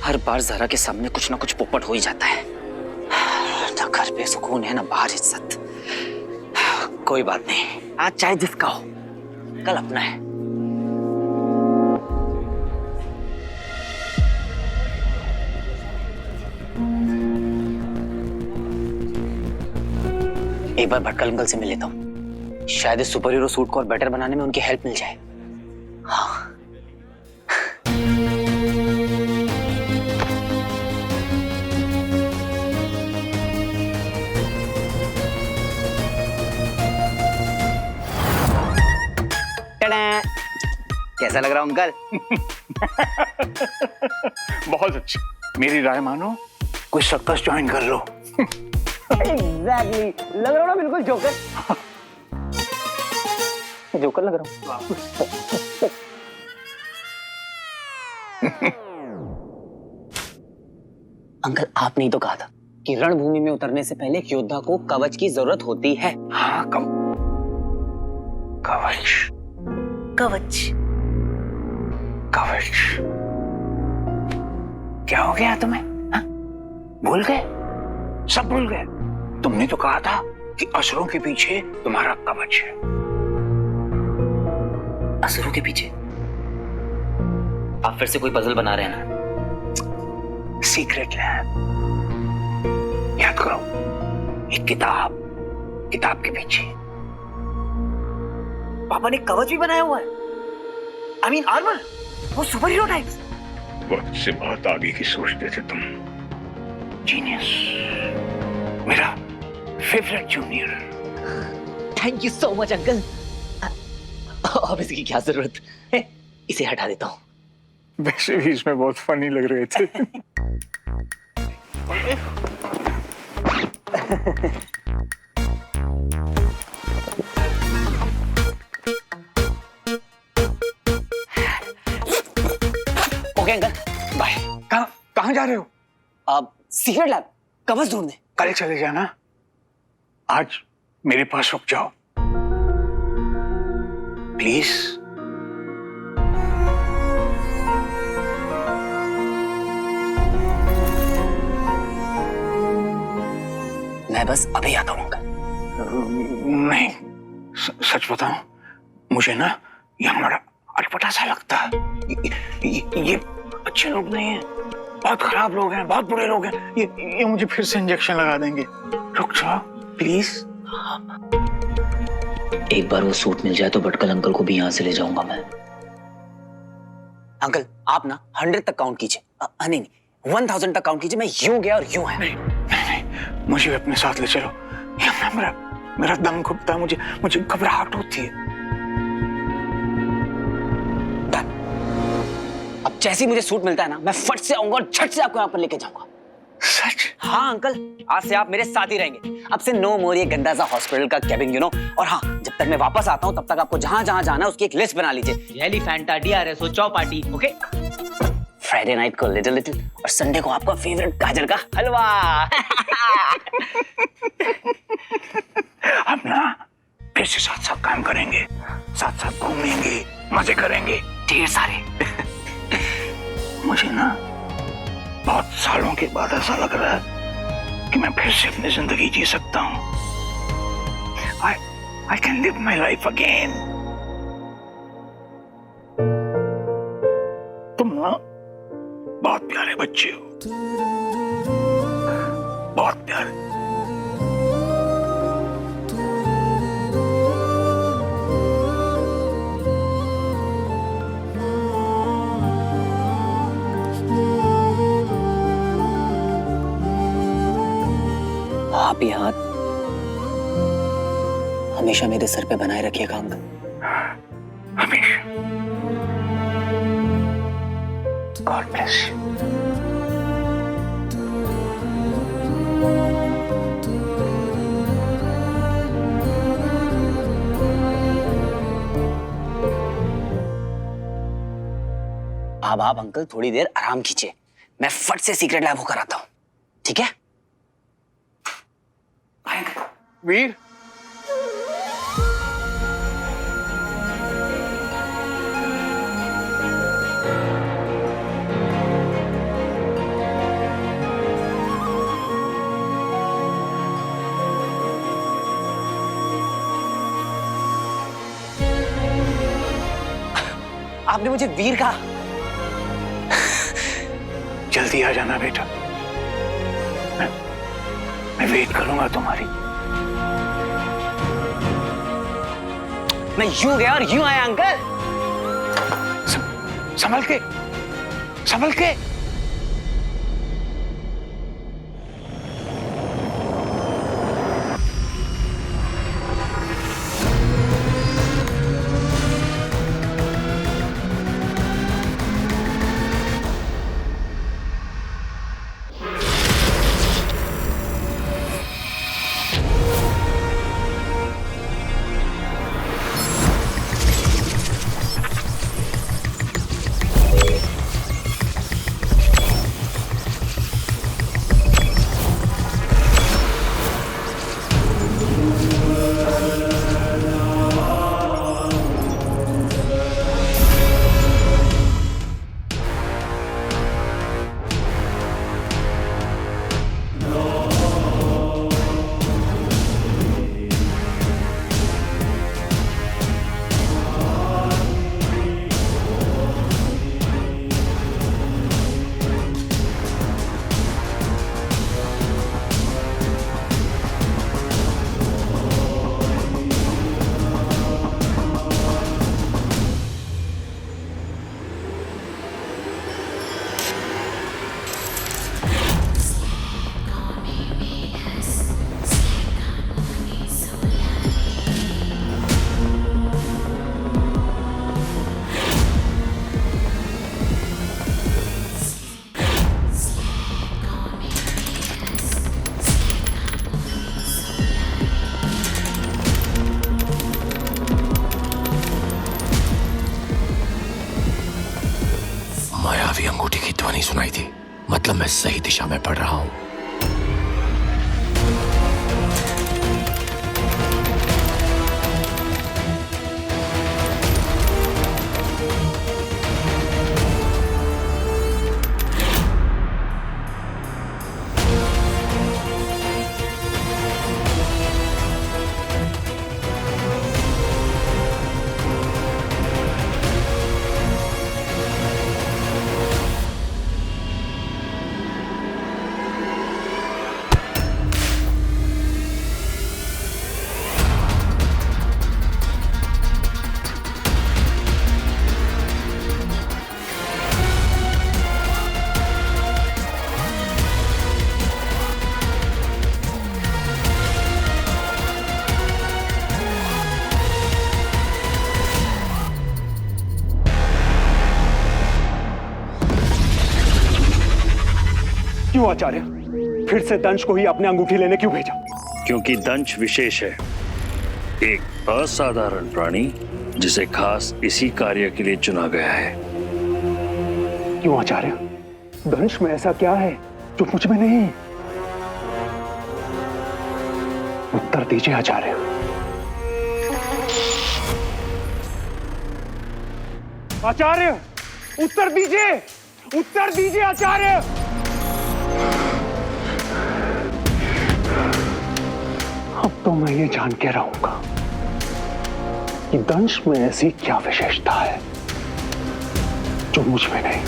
हर बार ज़रा के सामने कुछ ना कुछ पोपट हो ही जाता है। ना घर पे सुकून है ना बाहर इज्जत। कोई बात नहीं, आज चाहे जिसका हो, कल अपना है। एक बार भटकल अंकल से मिल लेता हूँ, शायद इस सुपर हीरो सूट को और बेटर बनाने में उनकी हेल्प मिल जाए। हाँ। कैसा लग रहा हूँ अंकल? बहुत अच्छा। मेरी राय मानो, कोई सर्कस ज्वाइन कर लो। एग्जैक्टली, लग रहा हूँ ना बिल्कुल जोकर। जोकर लग रहा हूँ। अंकल, आपने ही तो कहा था कि रणभूमि में उतरने से पहले एक योद्धा को कवच की जरूरत होती है। हाँ, कवच कवच कवच। क्या हो गया तुम्हें? हा? भूल गए? सब भूल गए? तुमने तो कहा था कि असुरों के पीछे तुम्हारा कवच है। असुरों के पीछे? आप फिर से कोई पजल बना रहे हैं ना? Secret lab. याद करो, एक किताब के पीछे पापा ने कवच भी बनाया हुआ है। I mean आर्मर, वो सुपर हीरो टाइप्स। वक्त से बहुत आगे की सोचते थे तुम। जीनियस, मेरा favourite junior. Thank you so much uncle. अब इसकी क्या जरूरत है? इसे हटा देता हूँ। वैसे भी इसमें बहुत फनी लग रहे थे। Okay uncle, bye. कहाँ जा रहे हो? अब सीक्रेट लैब, कवच ढूंढने। कल चले जाना, आज मेरे पास रुक जाओ प्लीज। मैं बस अभी आता हूँ अंकल। नहीं, सच बताऊं, मुझे ना ये हमारा अटपटा सा लगता है। ये अच्छे लोग नहीं हैं, बहुत खराब लोग हैं, बहुत बुरे लोग हैं। ये मुझे फिर से इंजेक्शन लगा देंगे। रुक जाओ प्लीज। एक बार वो सूट मिल जाए तो भटकल अंकल को भी यहाँ से ले जाऊंगा मैं। अंकल, आप ना 100 तक काउंट कीजिए। नहीं, 1000 तक काउंट कीजिए। मैं यूं गया और यूं है। नहीं, मुझे अपने साथ ले चलो। मेरा दम घुटता है, मुझे घबराहट होती है। अब जैसे ही मुझे सूट मिलता है ना, मैं फट से आऊंगा और झट से आपको यहाँ पर लेके जाऊंगा। सच? हाँ अंकल, आज से आप मेरे साथ ही रहेंगे। अब से नो मोर ये गंदा सा हॉस्पिटल का कैबिन, यू नो। और हाँ, जब तक मैं वापस आता हूँ तब तक आपको जहाँ जहाँ जाना है उसकी एक लिस्ट बना लीजिए। Elephanta, DRS, Chowpatty, okay? Friday night को लिटिल और संडे को आपका फेवरेट गाजर का हलवा। अब ना फिर से साथ साथ काम करेंगे, साथ साथ घूमेंगे, मजे करेंगे ढेर सारे। मुझे ना बहुत सालों के बाद ऐसा लग रहा है कि मैं फिर से अपनी जिंदगी जी सकता हूँ। I can live my life again. तुम ना बहुत प्यारे बच्चे हो, बहुत प्यारे। आप ये हाथ हमेशा मेरे सर पे बनाए रखिएगा अंकल। हमेशा। God bless you. अब आप अंकल थोड़ी देर आराम कीजिए, मैं फट से सीक्रेट लैब होकर आता हूं, ठीक है? वीर, आपने मुझे वीर कहा। जल्दी आ जाना बेटा, मैं वेट करूंगा तुम्हारी। मैं यूं गया और यूं आया अंकल। संभल के, संभल के। मायावी अंगूठी की ध्वनि सुनाई थी, मतलब मैं सही दिशा में बढ़ रहा हूं। क्यों आचार्य, फिर से दंश को ही अपने अंगूठी लेने क्यों भेजा? क्योंकि दंश विशेष है, एक असाधारण प्राणी जिसे खास इसी कार्य के लिए चुना गया है। क्यों आचार्य, दंश में ऐसा क्या है जो मुझ में नहीं? उत्तर दीजिए आचार्य। आचार्य, उत्तर दीजिए, उत्तर दीजिए आचार्य। अब तो मैं ये जान के रहूंगा कि दंश में ऐसी क्या विशेषता है जो मुझ में नहीं।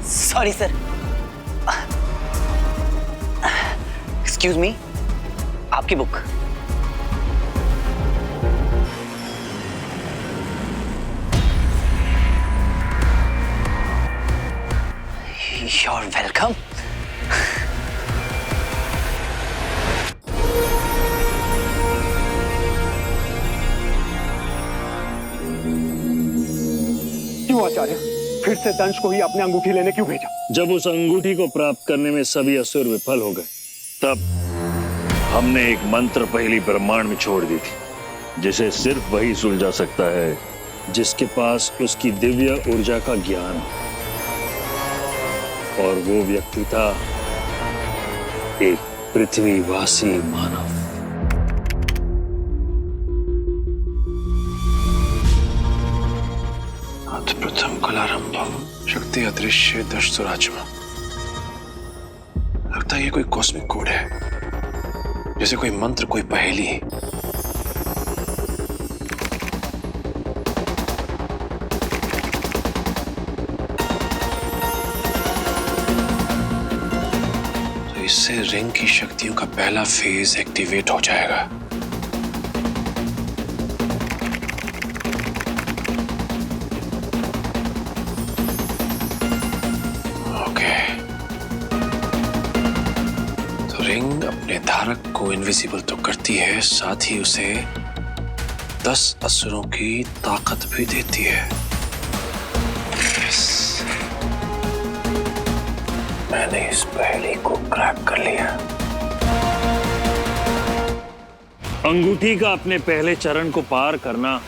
सॉरी सर, एक्सक्यूज मी, आपकी बुक। You're welcome. क्यों आचार्य, फिर से दंश को ही अपने अंगूठी लेने क्यों भेजा? जब उस अंगूठी को प्राप्त करने में सभी असुर विफल हो गए, तब हमने एक मंत्र पहली ब्रह्मांड में छोड़ दी थी। जिसे सिर्फ वही सुलझा सकता है जिसके पास उसकी दिव्य ऊर्जा का ज्ञान हो। और वो व्यक्ति था एक पृथ्वीवासी मानव। प्रथम कलारंभम शक्ति अदृश्य दशसुराचम। लगता है ये कोई कॉस्मिक कोड है, जैसे कोई मंत्र, कोई पहेली। तो इससे रिंग की शक्तियों का पहला फेज एक्टिवेट हो जाएगा। रिंग अपने धारक को इनविजिबल तो करती है, साथ ही उसे 10 असुरों की ताकत भी देती है। यस, मैंने इस पहेली को क्रैक कर लिया। अंगूठी का अपने पहले चरण को पार करना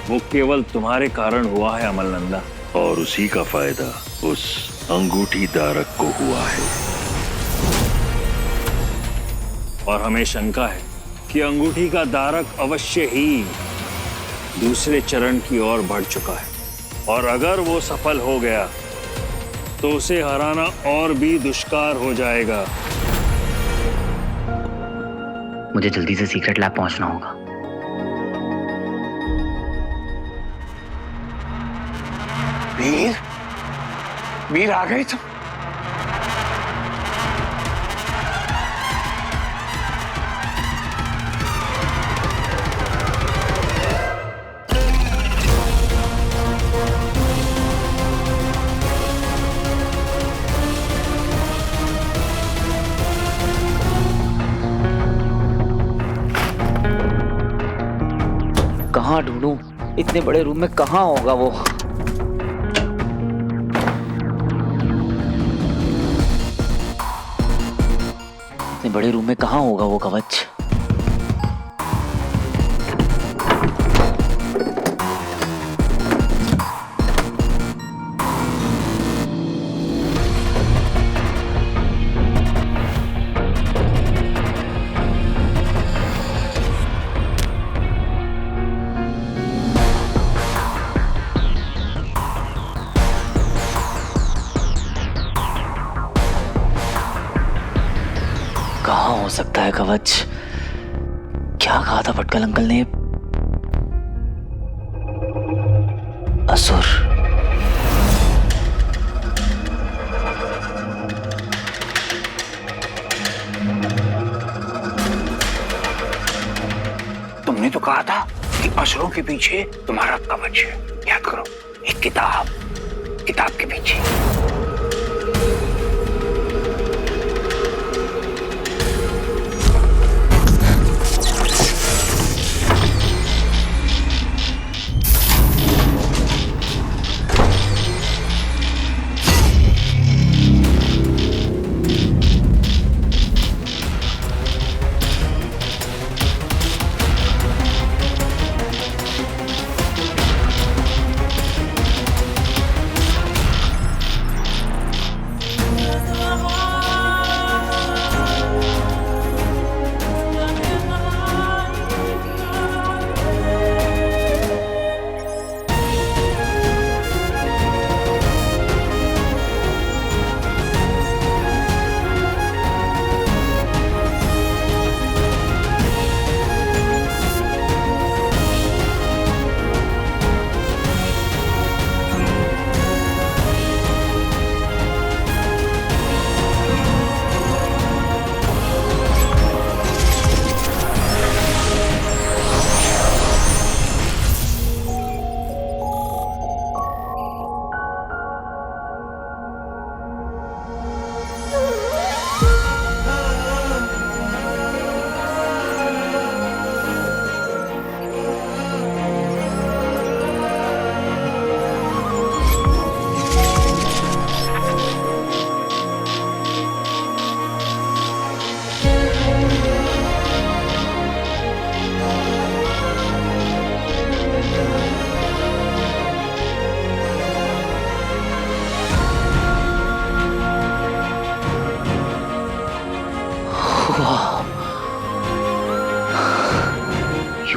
वो केवल तुम्हारे कारण हुआ है अमलनंदा, और उसी का फायदा उस अंगूठी धारक को हुआ है। और हमें शंका है कि अंगूठी का धारक अवश्य ही दूसरे चरण की ओर बढ़ चुका है, और अगर वो सफल हो गया तो उसे हराना और भी दुष्कार हो जाएगा। मुझे जल्दी से सीक्रेट लैब पहुंचना होगा। वीर, वीर आ गए तुम? कहाँ ढूंढूं? इतने बड़े रूम में कहाँ होगा वो? इतने बड़े रूम में कहाँ होगा वो कवच? कहाँ हो सकता है कवच? क्या कहा था भटकल अंकल ने? असुर। तुमने तो कहा था कि असुरों के पीछे तुम्हारा कवच है। याद करो, एक किताब, किताब के पीछे।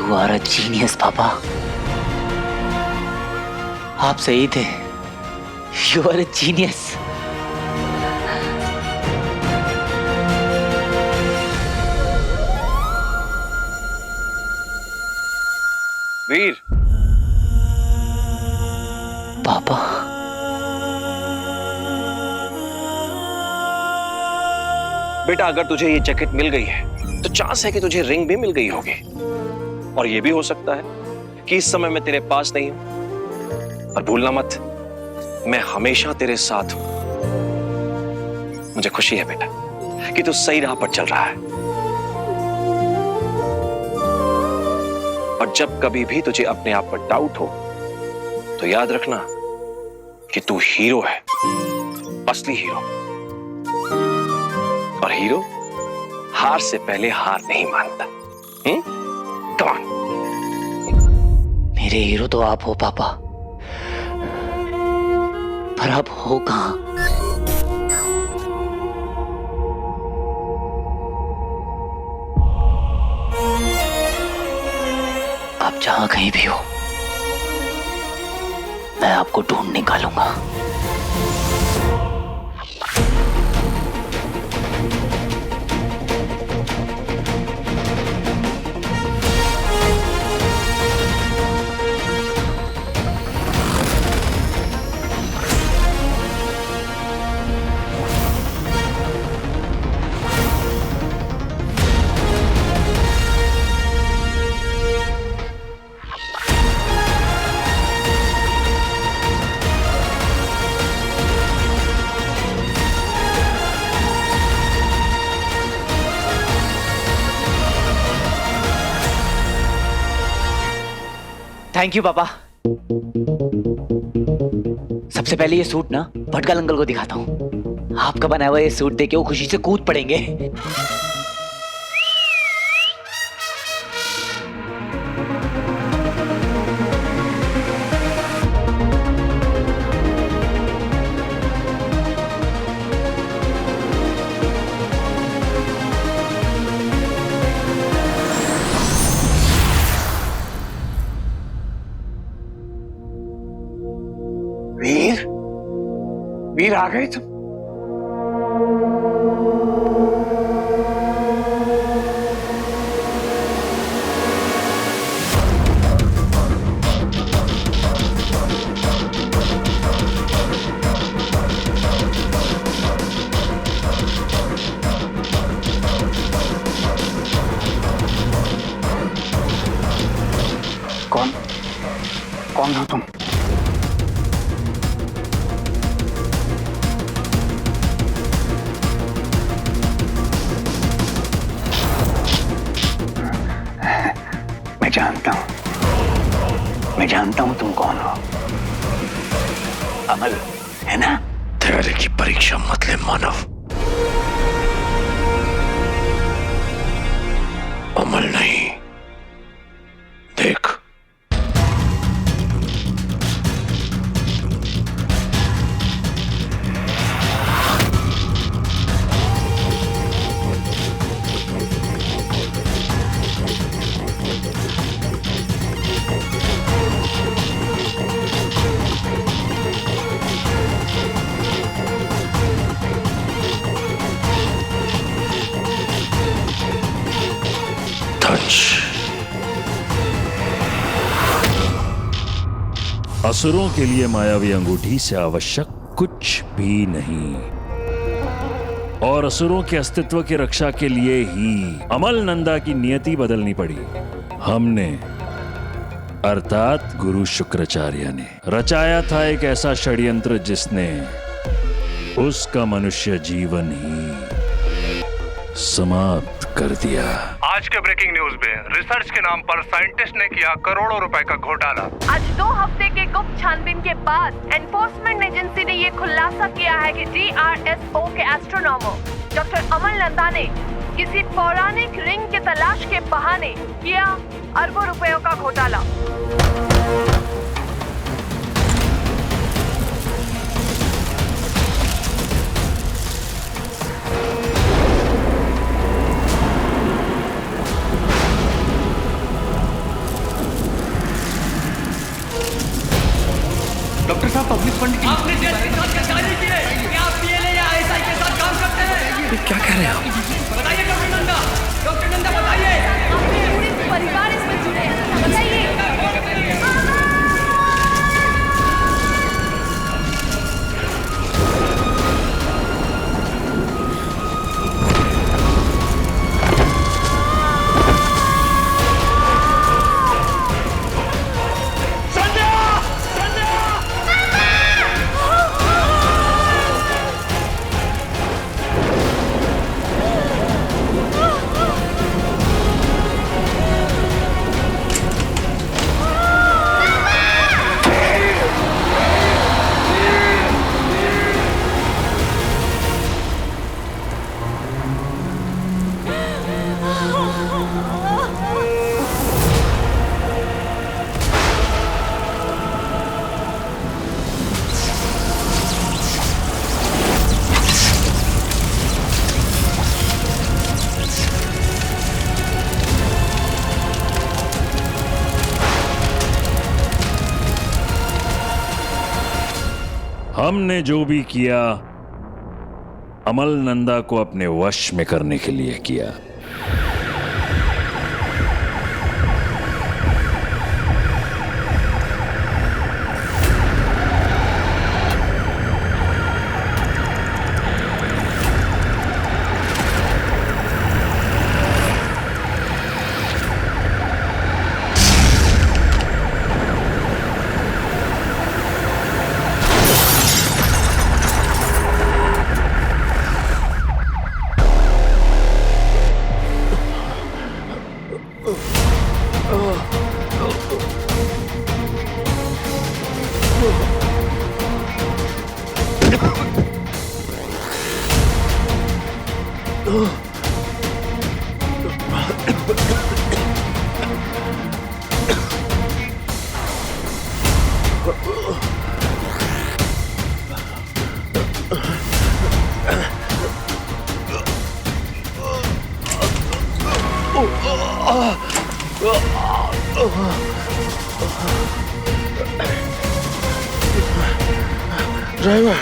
You are a genius, पापा। आप सही थे। You are a genius. वीर, पापा। बेटा अगर तुझे ये जैकेट मिल गई है तो चांस है कि तुझे रिंग भी मिल गई होगी, और ये भी हो सकता है कि इस समय मैं तेरे पास नहीं हूं। और भूलना मत, मैं हमेशा तेरे साथ हूं। मुझे खुशी है बेटा कि तू सही राह पर चल रहा है, और जब कभी भी तुझे अपने आप पर डाउट हो तो याद रखना कि तू हीरो है, असली हीरो। और हीरो हार से पहले हार नहीं मानता। Come on. मेरे हीरो तो आप हो पापा, पर आप हो कहां? आप जहां कहीं भी हो, मैं आपको ढूंढ निकालूंगा। थैंक यू पापा। सबसे पहले ये सूट ना भटकाल अंकल को दिखाता हूँ। आपका बनाया हुआ ये सूट देके वो खुशी से कूद पड़ेंगे। वीर, वीर आ गए तुम? कौन कौन हो तुम? मैं जानता हूं तुम कौन हो। अमल है ना? धैर्य की परीक्षा मत ले मानव। अमल नहीं, देख असुरों के लिए मायावी अंगूठी से आवश्यक कुछ भी नहीं, और असुरों के अस्तित्व की रक्षा के लिए ही अमल नंदा की नियति बदलनी पड़ी। हमने अर्थात गुरु शुक्राचार्य ने रचाया था एक ऐसा षड्यंत्र जिसने उसका मनुष्य जीवन ही समाप्त कर दिया। आज के ब्रेकिंग न्यूज में रिसर्च के नाम पर साइंटिस्ट ने किया करोड़ों रुपए का घोटाला। आज 2 हफ्ते के गुप्त छानबीन के बाद एनफोर्समेंट एजेंसी ने ये खुलासा किया है कि GRSO के एस्ट्रोनॉमर डॉक्टर अमल नंदा ने किसी पौराणिक रिंग के तलाश के बहाने किया अरबों रुपयों का घोटाला। रहे हैं आप? बताइए डॉक्टर नंदा, डॉक्टर नंदा बताइए। आपके पूरे परिवार इसमें जुड़े हैं, बताइए। हमने जो भी किया अमल नंदा को अपने वश में करने के लिए किया। ड्राइवर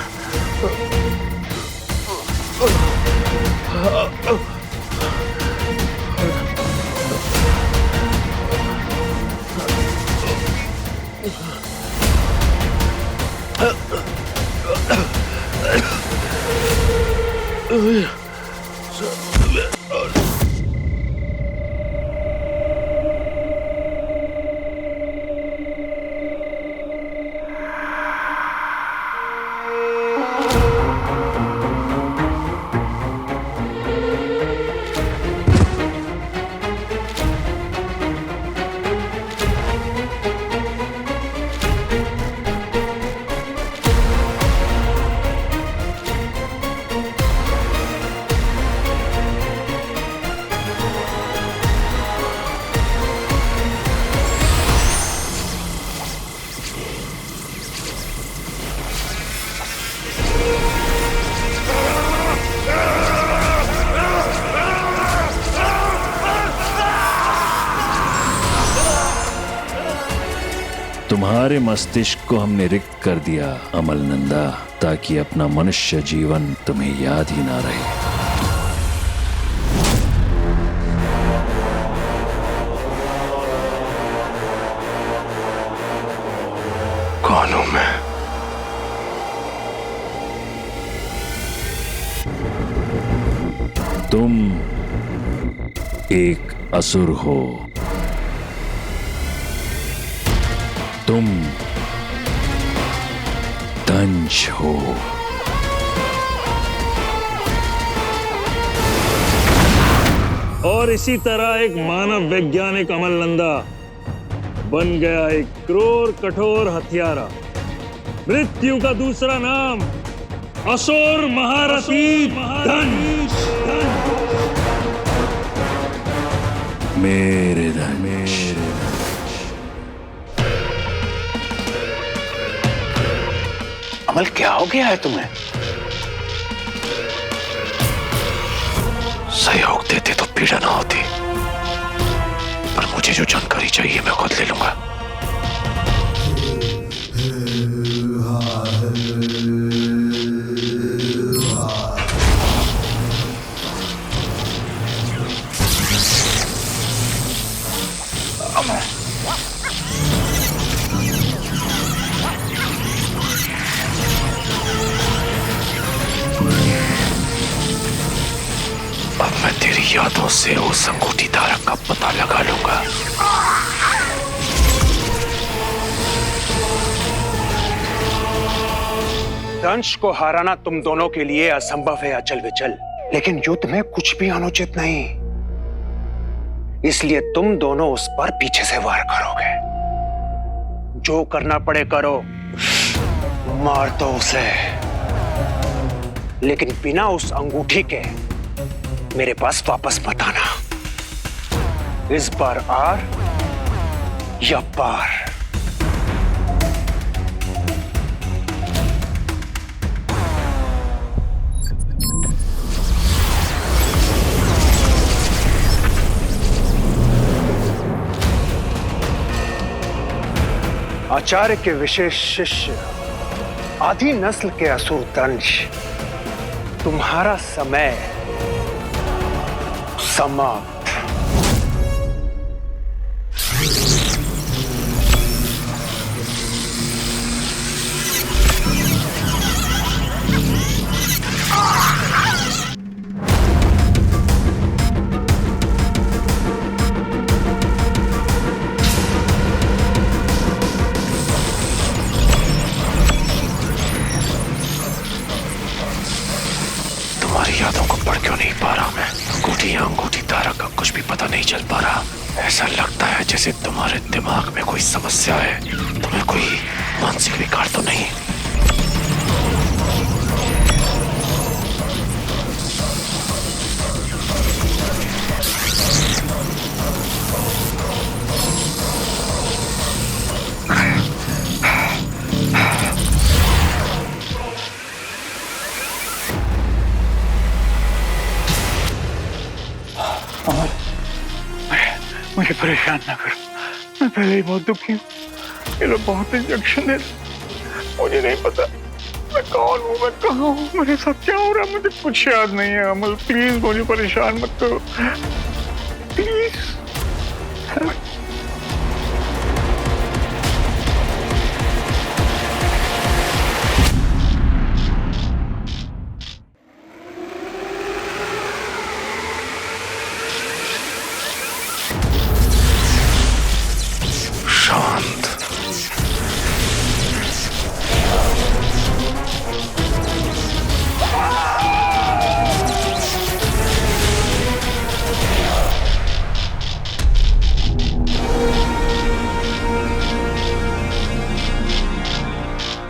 तुम्हारे मस्तिष्क को हमने रिक्त कर दिया अमल नंदा, ताकि अपना मनुष्य जीवन तुम्हें याद ही ना रहे। कौन हूं मैं? तुम एक असुर हो। तुम दंश हो। और इसी तरह एक मानव वैज्ञानिक अमल नंदा बन गया एक क्रूर कठोर हत्यारा। मृत्यु का दूसरा नाम असुर महारथी दंश। मेरे दंश। अमल क्या हो गया है तुम्हें? सहयोग देते तो पीड़ा ना होती, पर मुझे जो जानकारी चाहिए मैं खुद ले लूंगा। मैं। अब मैं तेरी यादों से उस अंगूठी धारक का पता लगा लूंगा। दंश को हराना तुम दोनों के लिए असंभव है अचल विचल, लेकिन युद्ध में कुछ भी अनुचित नहीं, इसलिए तुम दोनों उस पर पीछे से वार करोगे। जो करना पड़े करो, मार दो उसे, लेकिन बिना उस अंगूठी के मेरे पास वापस मत आना। इस बार आर या पार। आचार्य के विशेष शिष्य आदि नस्ल के असुर दंश, तुम्हारा समय समाप्त। तुम्हारी यादों को पढ़ क्यों नहीं पा रहा मैं? अंगूठी या अंगूठी धारक का कुछ भी पता नहीं चल पा रहा। ऐसा लगता है जैसे तुम्हारे दिमाग में कोई समस्या है। तुम्हें कोई मानसिक विकार तो नहीं? मुझे परेशान ना करो, मैं पहले ही बहुत दुखी हूँ। ये लोग बहुत इंजेक्शन दे, मुझे नहीं पता मैं कौन हूँ, मैं कहाँ हूँ, मेरे साथ क्या हो रहा है, मुझे कुछ याद नहीं है। अमल प्लीज मुझे परेशान मत करो प्लीज। शांत।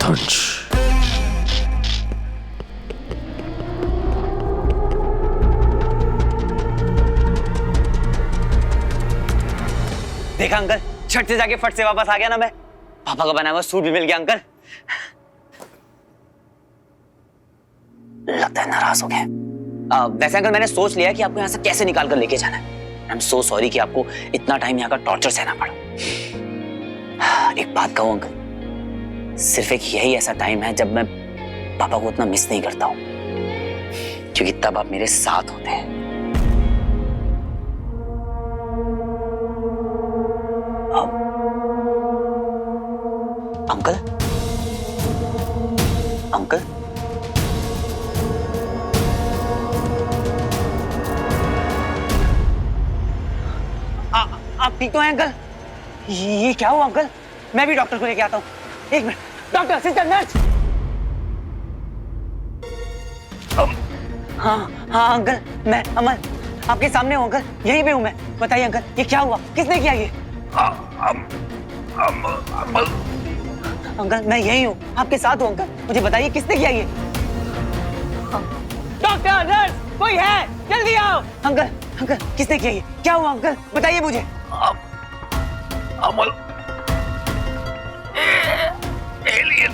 दंश। देखा अंकल, छठ से जाके फट से वापस आ गया ना मैं। पापा का बनाया हुआ सूट भी मिल गया अंकल। लगता है नाराज हो गए। वैसे अंकल मैंने सोच लिया कि आपको यहाँ से कैसे निकाल कर लेके जाना है। आई एम सो सॉरी कि आपको इतना टाइम यहाँ का टॉर्चर सहना पड़ा। एक बात कहूँ अंकल, सिर्फ एक यही ऐसा टाइम है जब मैं पापा को उतना मिस नहीं करता हूँ, क्योंकि तब आप मेरे साथ होते हैं। अंकल अंकल आप ठीक तो हैं अंकल? ये क्या हुआ अंकल? मैं भी डॉक्टर को लेके आता हूँ। एक मिनट, डॉक्टर, सिस्टर, नर्स। हाँ अंकल, मैं अमल आपके सामने हूँ अंकल, यहीं पे हूँ मैं। बताइए अंकल, ये क्या हुआ? किसने किया ये? अंकल मैं यही हूँ, आपके साथ हूँ अंकल, मुझे बताइए किसने किया ये? डॉक्टर, नर्स, कोई है? जल्दी आओ। अंकल अंकल किसने किया ये? क्या हुआ अंकल? बताइए मुझे। अमल, एलियन।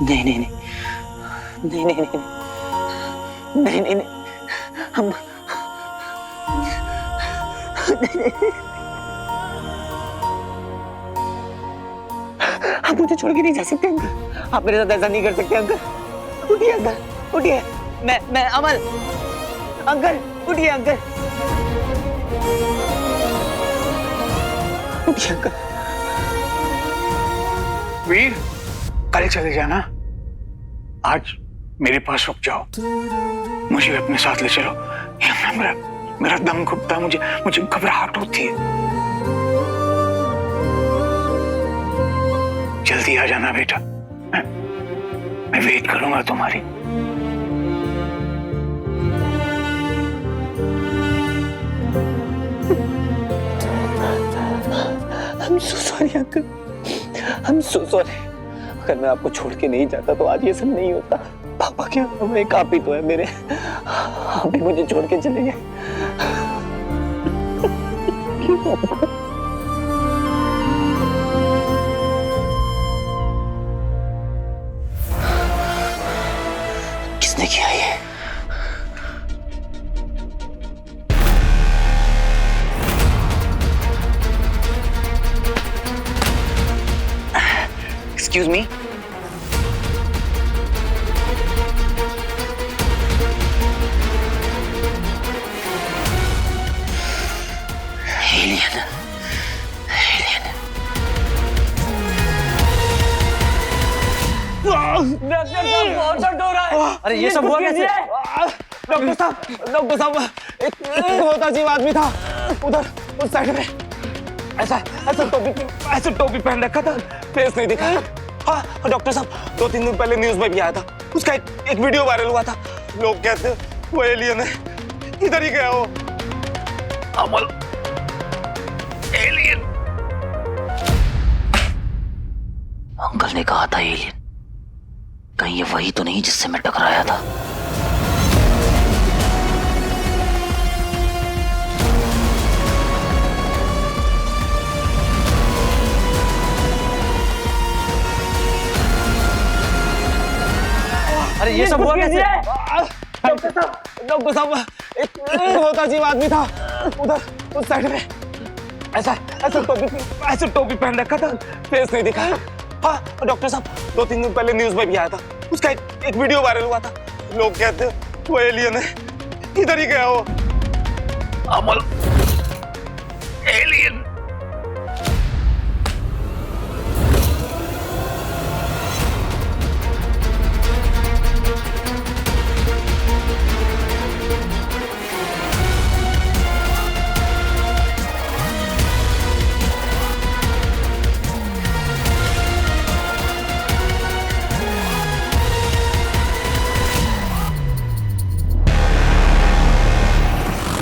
नहीं नहीं नहीं नहीं नहीं नहीं नहीं नहीं नहीं हम आप मुझे छोड़ के नहीं जा सकते अंकल, आप मेरे साथ ऐसा नहीं कर सकते अंकल। उठिए अंकल, उठिए। मैं अमल, अंकल उठिए अंकल, उठिए अंकल। वीर, कल चले जाना, आज मेरे पास रुक जाओ, मुझे अपने साथ ले चलो। मेरा दम घुटता, मुझे घबराहट होती है। जल्दी आ जाना बेटा, मैं वेट करूंगा तुम्हारी। I'm so sorry uncle, I'm so sorry। अगर मैं आपको छोड़ के नहीं जाता तो आज ये सब नहीं होता। पापा क्या, एक आप ही तो है मेरे, आप भी मुझे छोड़ के चले गए। किसने किया ये? Excuse me? Alien। डॉक्टर साहब बहुत दर्द हो रहा है। अरे ये सब हुआ कैसे? डॉक्टर साहब एक बहुत अजीब आदमी था उधर उस साइड में, ऐसा टोपी पहन रखा था, फेस नहीं दिखा। हाँ डॉक्टर साहब, 2-3 दिन पहले न्यूज में भी आया था, उसका एक वीडियो वायरल हुआ था। लोग कहते वो एलियन है, इधर ही गया वो। अमल, एलियन। अंकल ने कहा था एलियन, कहीं ये वही तो नहीं जिससे मैं टकराया था? अरे ये सब हुआ कैसे? डॉक्टर साहब एक बहुत अजीब आदमी था उधर उस साइड में, ऐसा टोपी पहन रखा था, फेस नहीं दिखा। हाँ डॉक्टर साहब, 2-3 दिन पहले न्यूज में भी आया था, उसका एक वीडियो वायरल हुआ था। लोग कहते वो एलियन है, इधर ही गया वो। अमल, एलियन।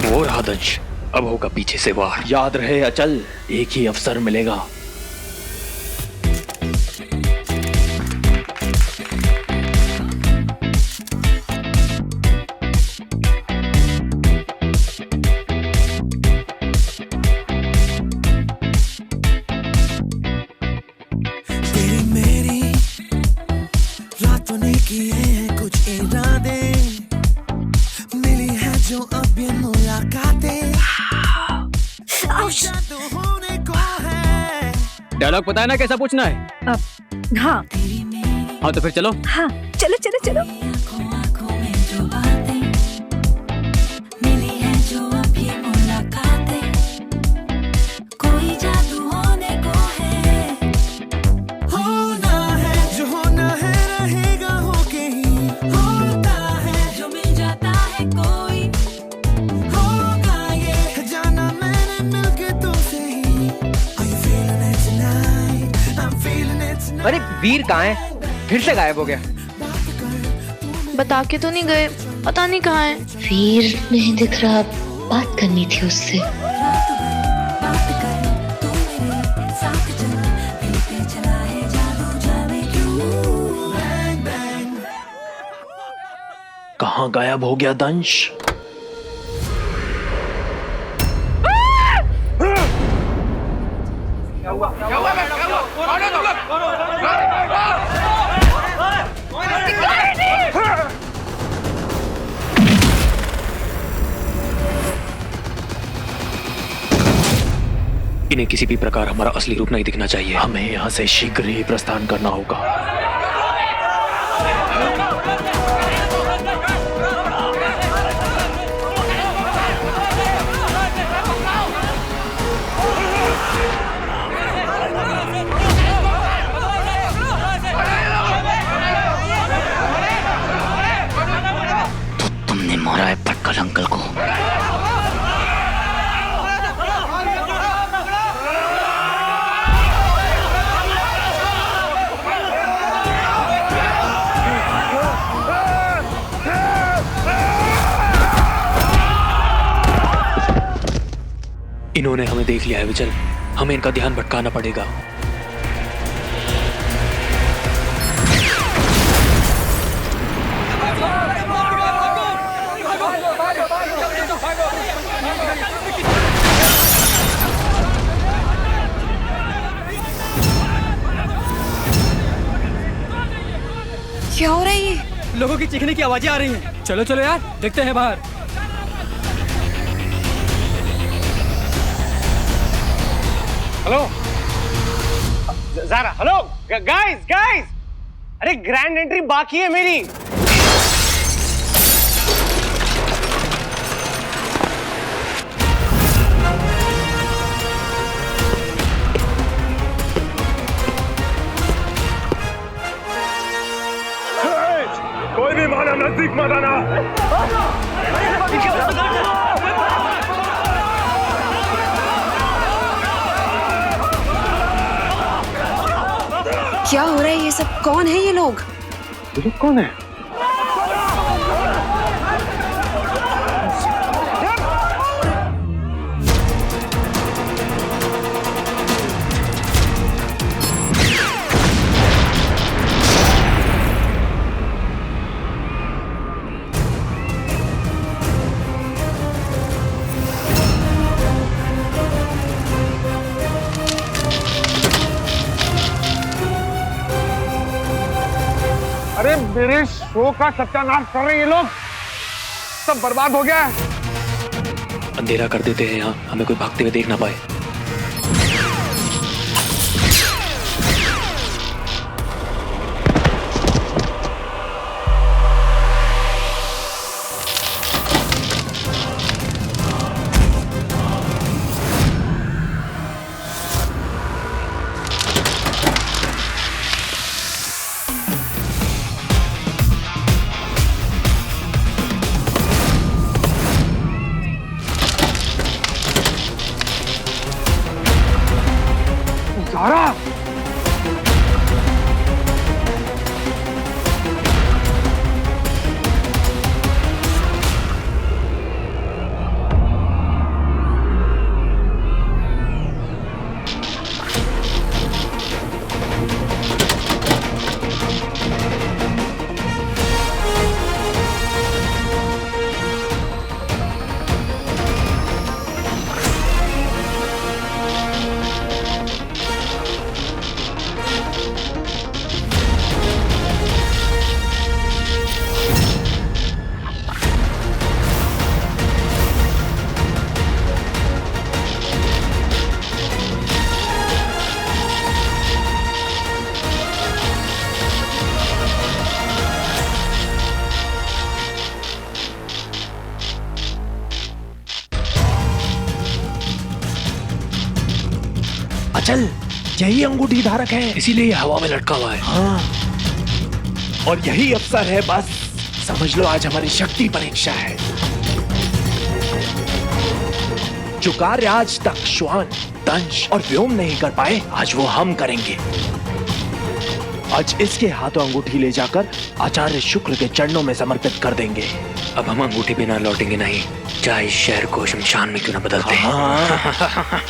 वो रहा दंश, अब होगा पीछे से वार। याद रहे अचल, एक ही अवसर मिलेगा। तेरी मेरी रातों ने किए हैं कुछ इरादे, मिली है जो अब ये मुलाकातें, जादू होने को है। डायलॉग पता है ना कैसा पूछना है? हाँ हाँ तो फिर चलो। हाँ चलो चलो चलो। मिली है जो अब ये मुलाकातें, कोई जादू होने को है। होना है जो होना है, रहेगा होके ही होता है, जो मिल जाता है कोई होगा ये जाना मैंने मिलके तुमसे ही। Are you feeling it tonight? I'm feeling it tonight। अरे वीर कहाँ है? फिर से गायब हो गया। बता के तो नहीं गए, पता नहीं कहाँ है। वीर नहीं दिख रहा, बात करनी थी उससे। कहाँ गायब हो गया दंश? इन्हें किसी भी प्रकार हमारा असली रूप नहीं दिखना चाहिए। हमें यहाँ से शीघ्र ही प्रस्थान करना होगा। तो तुमने मारा है पटकल अंकल को। इन्होंने हमें देख लिया है विचल, हमें इनका ध्यान भटकाना पड़ेगा। क्या हो रहा है ये? लोगों की चीखने की आवाजें आ रही हैं। चलो चलो यार, देखते हैं बाहर। Hello Zara, hello guys guys, अरे ग्रैंड एंट्री बाकी है मेरी। कोई भी माना नजदीक मत आना। क्या हो रहा है ये सब? कौन है ये लोग? ये लोग कौन है? अरे मेरे शो का सत्यानाश कर रहे हैं ये लोग, सब बर्बाद हो गया है। अंधेरा कर देते हैं यहाँ, हमें कोई भागते हुए देख ना पाए। ज़ारा, अचल, यही अंगूठी धारक है, इसीलिए ये हवा में लटका हुआ है। हाँ, और यही अवसर है, बस समझ लो आज हमारी शक्ति परीक्षा है। जो कार्य आज तक श्वान, दंश और व्योम नहीं कर पाए, आज वो हम करेंगे। आज इसके हाथों अंगूठी ले जाकर आचार्य शुक्र के चरणों में समर्पित कर देंगे। अब हम अंगूठी बिना लौटेंगे नहीं, चाहे इस शहर को शमशान में क्यों ना बदलते हैं। हाँ।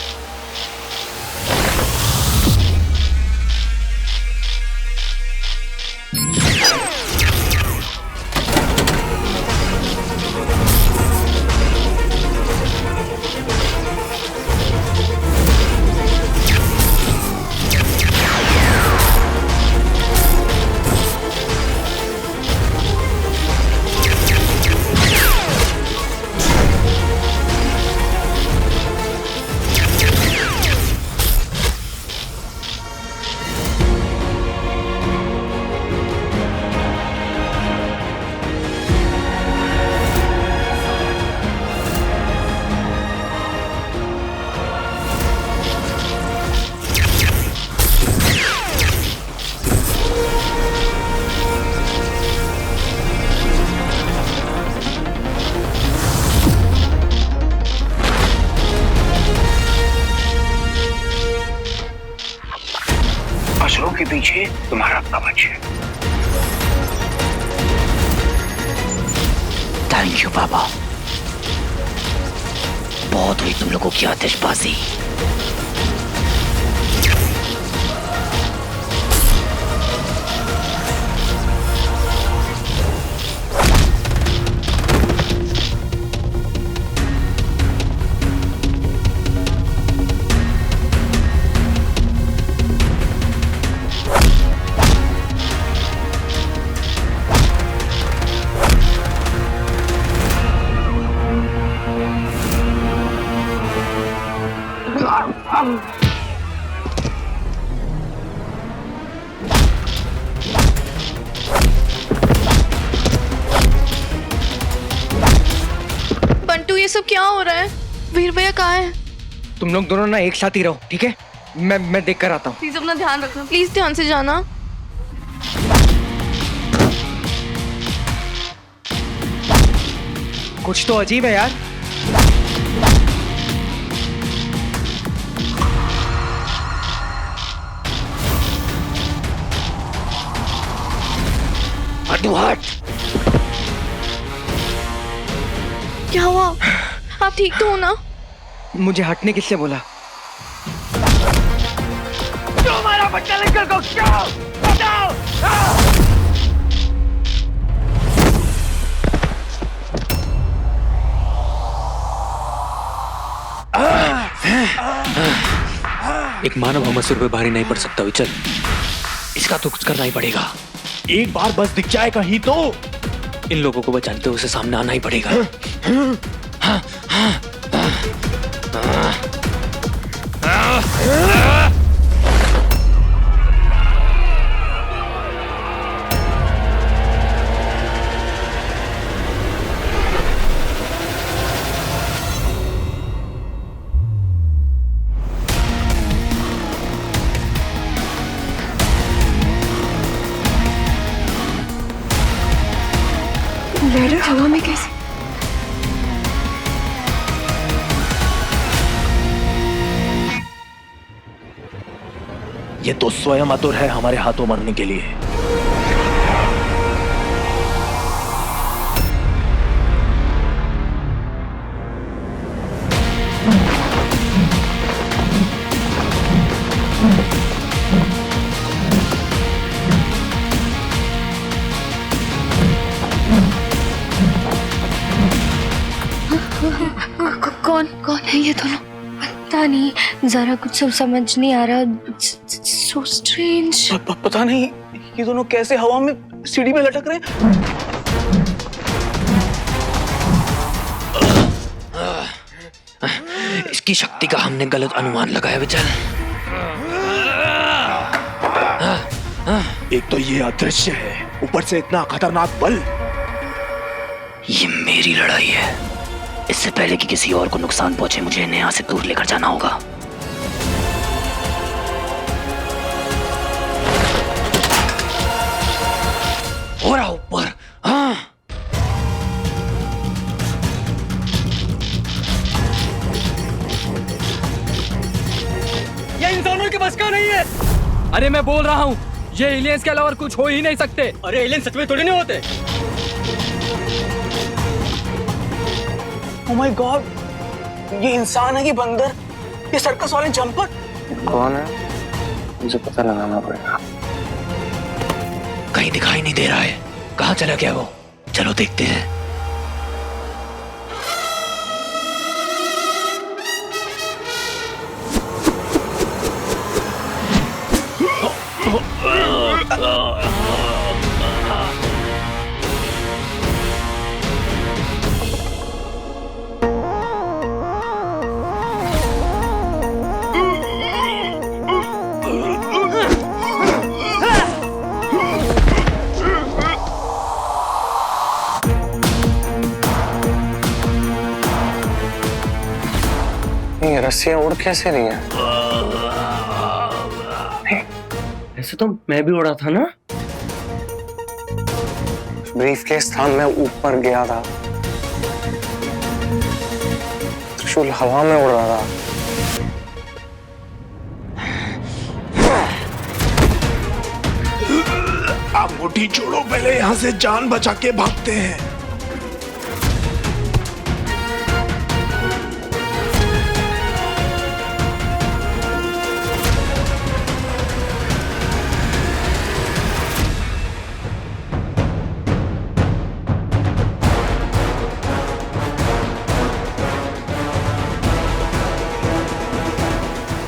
पीछे तुम्हारा कवच है। थैंक यू बाबा, बहुत हुई तुम लोगों की आतिशबाजी। बंटू, ये सब क्या हो रहा है? वीर भैया कहाँ है? तुम लोग दोनों ना एक साथ ही रहो, ठीक है? मैं देख कर आता हूँ। प्लीज अपना ध्यान रखना, प्लीज ध्यान से जाना। कुछ तो अजीब है यार। हट। क्या हुआ? आप ठीक तो हो ना? मुझे हटने किससे बोला? तुम्हारा बच्चा लेकर को क्यों? बताओ। एक मानव हम 80 रुपए भारी नहीं पड़ सकता विचल, इसका तो कुछ करना ही पड़ेगा। एक बार बस दिख जाएगा ही तो। इन लोगों को बचाने तो उसे सामने आना ही पड़ेगा। लहरें हवा में कैसे? ये तो स्वयं आतुर है हमारे हाथों मरने के लिए। कौन है ये दोनों? पता नहीं, जरा कुछ समझ नहीं आ रहा। So strange। पता नहीं ये दोनों कैसे हवा में सीढ़ी पे लटक रहे हैं। इसकी शक्ति का हमने गलत अनुमान लगाया विचल। एक तो ये अदृश्य है, ऊपर से इतना खतरनाक बल। ये मेरी लड़ाई है, इससे पहले कि किसी और को नुकसान पहुंचे मुझे इन्हें यहाँ से दूर लेकर जाना होगा। हो रहा ऊपर। हाँ, ये इंसानों के बस का नहीं है। अरे मैं बोल रहा हूँ, ये एलियंस के अलावा कुछ हो ही नहीं सकते। अरे एलियंस सच में थोड़ी नहीं होते। Oh my God, ये इंसान है कि बंदर? ये सर्कस वाले जंपर? कौन है? मुझे पता लगाना पड़ेगा। कहीं दिखाई नहीं दे रहा है, कहाँ चला गया वो? चलो देखते हैं। ये रस्सियां उड़ कैसे रही हैं? ऐसे तो मैं भी उड़ा था ना। ब्रीफकेस था, मैं ऊपर गया था, त्रिशूल हवा में उड़ रहा था। अंगूठी छोड़ो, पहले यहाँ से जान बचा के भागते हैं।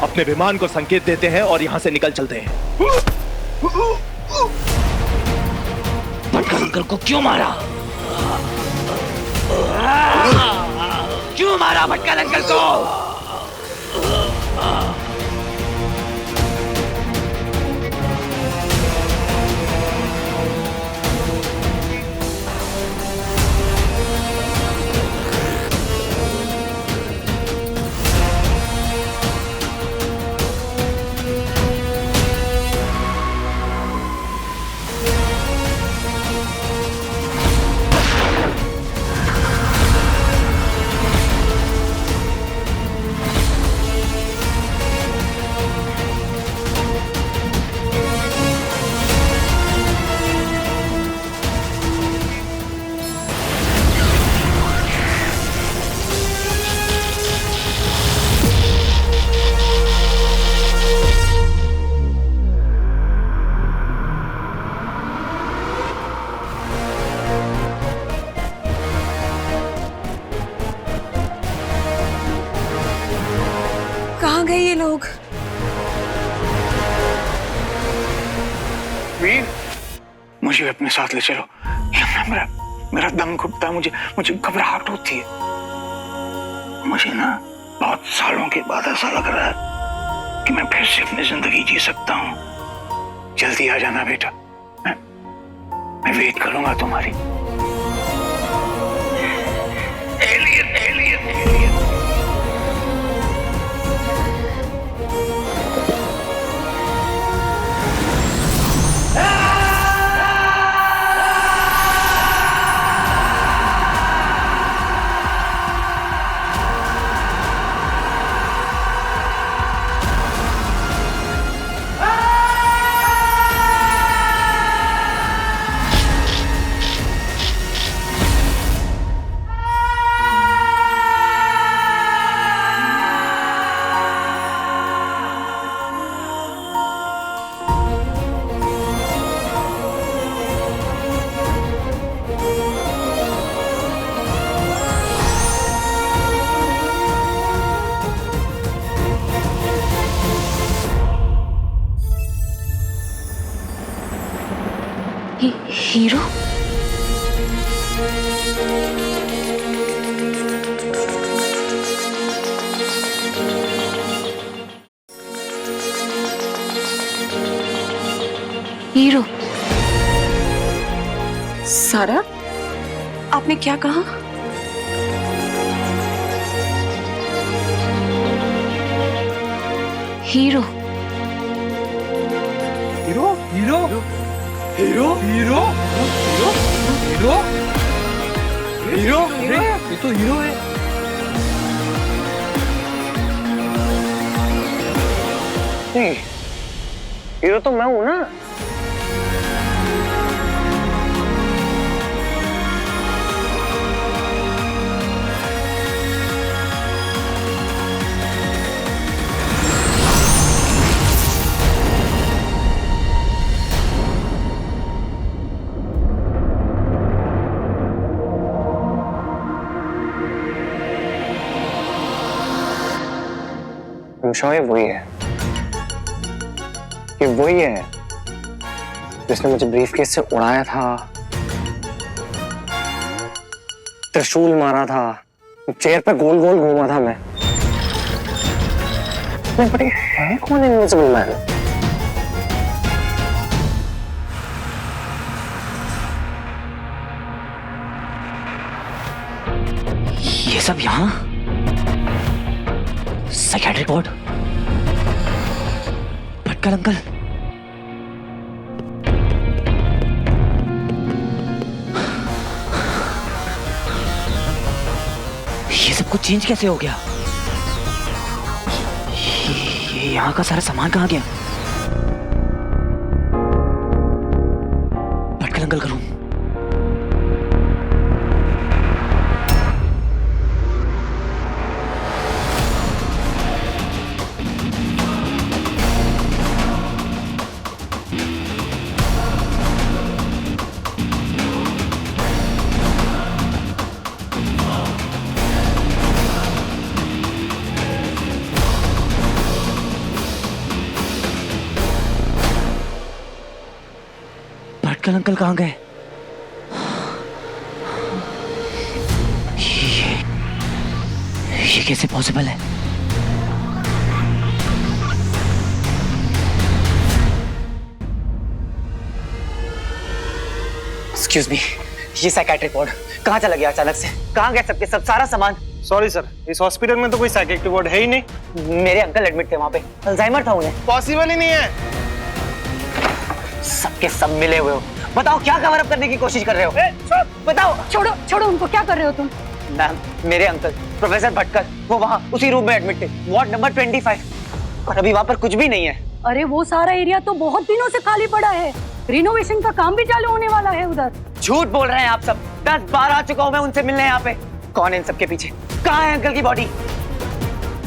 अपने विमान को संकेत देते हैं और यहाँ से निकल चलते हैं। भटका अंकल को क्यों मारा? क्यों मारा भटका अंकल को? कहाँ गए ये लोग? वीर, मुझे अपने साथ ले चलो। मेरा दम घुटता है, मुझे घबराहट होती है। मुझे ना बहुत सालों के बाद ऐसा लग रहा है कि मैं फिर से अपनी जिंदगी जी सकता हूँ। जल्दी आ जाना बेटा, मैं वेट करूंगा तुम्हारी। Alien alien alien. Hero? Hero? सारा, आपने क्या कहा? Hero? Hero? Hero? Hero? Hero? Hero? Hero? Hero? ये तो हीरो है। नहीं, हीरो तो मैं हूं ना। ये वही है, ये वही है जिसने मुझे ब्रीफकेस से उड़ाया था, त्रिशूल मारा था, चेयर पे गोल गोल घूमा था मैं। बट ये है कौन इनविजिबल मैन? ये सब यहाँ? Psychiatric ward? भटकल अंकल? ये सब कुछ चेंज कैसे हो गया? ये यहाँ का सारा सामान कहाँ गया? अंकल का रूम। भटकल अंकल कहाँ गए? ये कैसे पॉसिबल है? एक्सक्यूज मी, ये साइकेट्रिक वार्ड कहाँ चला गया अचानक से? कहाँ गए सबके सब सारा सामान? सॉरी सर, इस हॉस्पिटल में तो कोई साइकेट्रिक वार्ड है ही नहीं। मेरे अंकल एडमिट थे वहाँ पे, अल्जाइमर था उन्हें। पॉसिबल ही नहीं है। सबके सब मिले हुए हो। बताओ क्या कवर अप करने की कोशिश कर रहे हो? बताओ। छोड़ो छोड़ो उनको, क्या कर रहे हो तुम? मैम, मेरे अंकल प्रोफेसर भटकर वो वहाँ उसी रूम में एडमिट थे, वार्ड नंबर 25, और अभी वहाँ पर कुछ भी नहीं है। अरे वो सारा एरिया तो बहुत दिनों से खाली पड़ा है, रिनोवेशन का काम भी चालू होने वाला है उधर। झूठ बोल रहे हैं आप सब। 10 बार आ चुका हूँ मैं उनसे मिलने यहाँ पे। कौन है इन सबके पीछे? कहाँ है अंकल की बॉडी?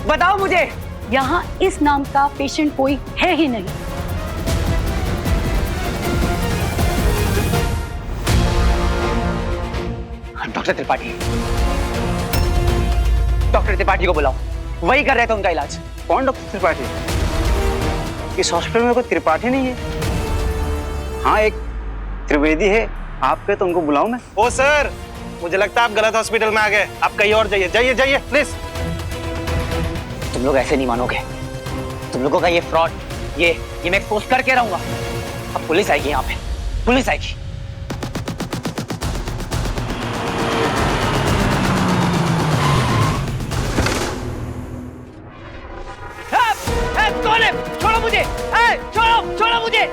बताओ मुझे। यहाँ इस नाम का पेशेंट कोई है ही नहीं। डॉक्टर त्रिपाठी, डॉक्टर त्रिपाठी को बुलाओ, वही कर रहे थे उनका इलाज। कौन डॉक्टर त्रिपाठी? इस हॉस्पिटल में कोई त्रिपाठी नहीं है। हाँ, एक त्रिवेदी है। आपके तो उनको बुलाऊं मैं? ओ सर, मुझे लगता है आप गलत हॉस्पिटल में आ गए। आप कहीं और जाइए, जाइए जाइए प्लीज। तुम लोग ऐसे नहीं मानोगे। तुम लोगों का ये फ्रॉड, ये मैं एक्सपोज करके रहूंगा। अब पुलिस आएगी यहाँ पे, पुलिस आएगी। कौन है? छोड़ो मुझे! छोड़ो मुझे!